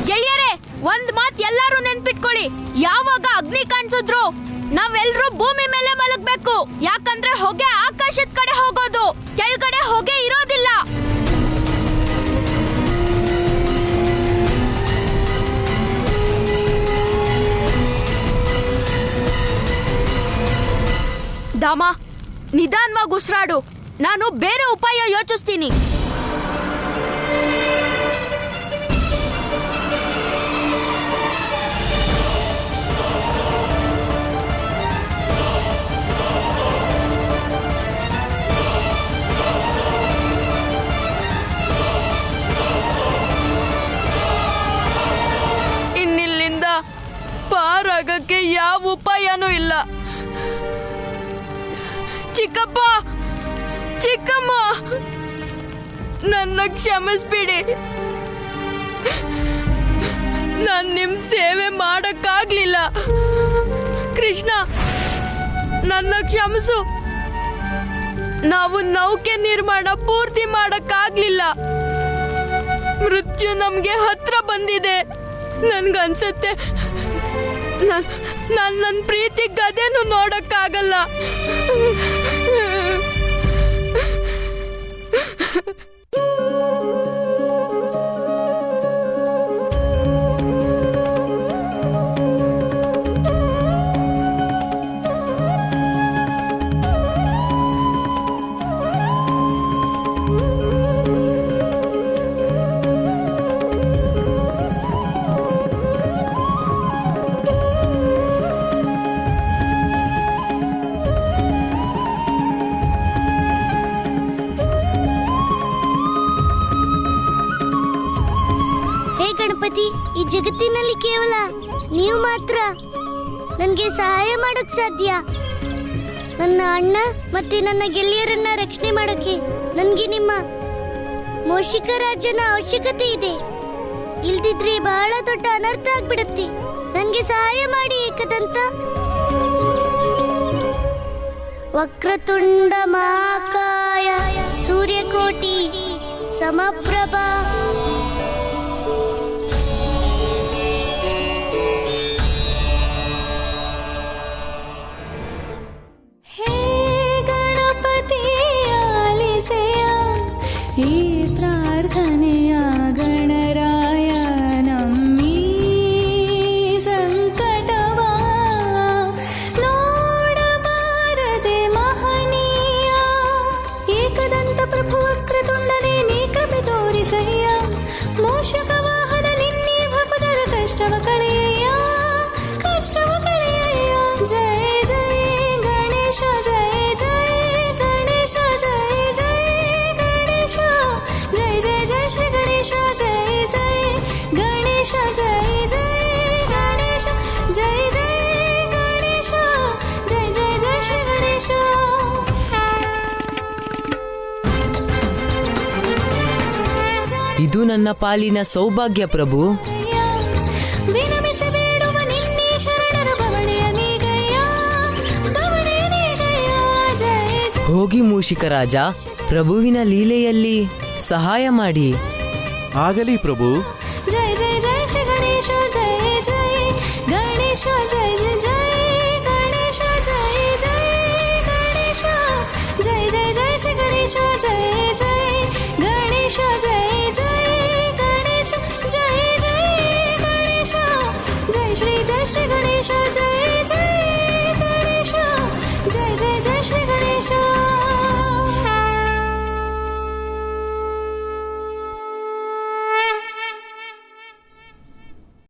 ಗೆಳೆಯರೇ, ಒಂದ್ ಮಾತ್ ಎಲ್ಲರೂ ನೆನ್ಪಿಟ್ಕೊಳ್ಳಿ. ಯಾವಾಗ ಅಗ್ನಿ ಕಾಣಿಸಿದ್ರು ನಾವೆಲ್ಲರೂ ಭೂಮಿ ಮೇಲೆ ಮಲಗಬೇಕು. ಯಾಕಂದ್ರೆ ಹೊಗೆ ಆಕಾಶದ ಕಡೆ ಹೋಗೋದು, ಕೆಳಗಡೆ ಹೊಗೆ ಇರೋದಿಲ್ಲ. ದಾಮ, ನಿಧಾನವಾಗಿ ಉಸಿರಾಡು. ನಾನು ಬೇರೆ ಉಪಾಯ ಯೋಚಿಸ್ತೀನಿ. ಇನ್ನಿಲ್ಲಿಂದ ಪಾರಾಗಕ್ಕೆ ಯಾವ ಉಪಾಯನೂ ಇಲ್ಲ. ಚಿಕ್ಕಪ್ಪ, ಚಿಕ್ಕಮ್ಮ, ನನ್ನ ಕ್ಷಮಿಸ್ಬಿಡಿ. ನಾನ್ ನಿಮ್ ಸೇವೆ ಮಾಡಕ್ಕಾಗ್ಲಿಲ್ಲ. ಕೃಷ್ಣ, ನನ್ನ ಕ್ಷಮಿಸು. ನಾವು ನೌಕೆ ನಿರ್ಮಾಣ ಪೂರ್ತಿ ಮಾಡಕ್ಕಾಗ್ಲಿಲ್ಲ. ಮೃತ್ಯು ನಮ್ಗೆ ಹತ್ರ ಬಂದಿದೆ. ನನ್ಗನ್ಸತ್ತೆ ನನ್ನ ಪ್ರೀತಿ ಗದೆನೂ ನೋಡಕ್ಕಾಗಲ್ಲ. ಈ ಜಗತ್ತಿನಲ್ಲಿ ಕೇವಲ ನೀವು ಮಾತ್ರ ನನಗೆ ಸಹಾಯ ಮಾಡಕ್ ಸಾಧ್ಯ. ನನ್ನ ಅಣ್ಣ ಮತ್ತೆ ನನ್ನ ಗೆಳೆಯರನ್ನ ರಕ್ಷಣೆ ಮಾಡೋಕೆ ನನ್ಗೆ ನಿಮ್ಮ ಮೂಷಿಕ ರಾಜನ ಅವಶ್ಯಕತೆ ಇದೆ. ಇಲ್ದಿದ್ರೆ ಬಹಳ ದೊಡ್ಡ ಅನರ್ಥ ಆಗ್ಬಿಡುತ್ತೆ. ನನ್ಗೆ ಸಹಾಯ ಮಾಡಿ ಏಕದಂತ. ವಕ್ರತುಂಡ ಮಹಾಕಾಯ ಸೂರ್ಯಕೋಟಿ ಸಮಪ್ರಭಾ. ಹೇ ಗಣಪತಿ ಆಲಿಸೆಯ ಈ ಪ್ರಾರ್ಥನೆಯ ಗಣರಾಯ ನಮ್ಮೀ ಸಂಕಟವ ನೋಡಬಾರದೆ ಮಹನೀಯ. ಏಕದಂತ ಪ್ರಭು ವಕ್ರತುಂಡನೇ ನೀ ಕೃಪೆ ತೋರಿಸಯ್ಯ. ಮೂಷಕ ವಾಹನ ನಿನ್ನೆ ಭಪದರ ಕಷ್ಟವ ಕಳೆಯಯ್ಯ, ಕಷ್ಟವ ಕಳೆಯಯ್ಯ. ಜಯ ಜಯ ಗಣೇಶ, ಜಯ ಜಯ ಗಣೇಶ, ಜಯ ಜಯ ಗಣೇಶ. ಜಯ ಜಯ ಜಯ ಶ್ರೀ ಗಣೇಶ, ಜಯ ಜಯ ಗಣೇಶ, ಜಯ ಜಯ ಗಣೇಶ, ಜಯ ಜಯ ಗಣೇಶ, ಜಯ ಜಯ ಜಯ ಶ್ರೀ ಗಣೇಶ. ಇದು ನನ್ನ ಪಾಲಿನ ಸೌಭಾಗ್ಯ ಪ್ರಭು. ವಿನಮಿಸಿ ಬೇಡುವ ನಿನ್ನೆ ಶರಣರ ಬವಣೆಯ ನೀಗಯ್ಯ, ಬವಣೆಯ ನೀಗಯ್ಯ. ಜಯ ಜಯ ಹೋಗಿ ಮೂಷಿಕ ರಾಜ, ಪ್ರಭುವಿನ ಲೀಲೆಯಲ್ಲಿ ಸಹಾಯ ಮಾಡಿ. ಆಗಲಿ ಪ್ರಭು. ಜಯ ಜಯ ಜಯ ಶ್ರೀ ಗಣೇಶ, ಜಯ ಜಯ ಗಣೇಶ, ಜಯ ಜಯ ಜಯ ಗಣೇಶ, ಜಯ ಜಯ ಗಣೇಶ. ಜಯ ಜಯ ಜಯ ಶ್ರೀ ಗಣೇಶ, ಜಯ ಜಯ ಗಣೇಶ, ಜಯ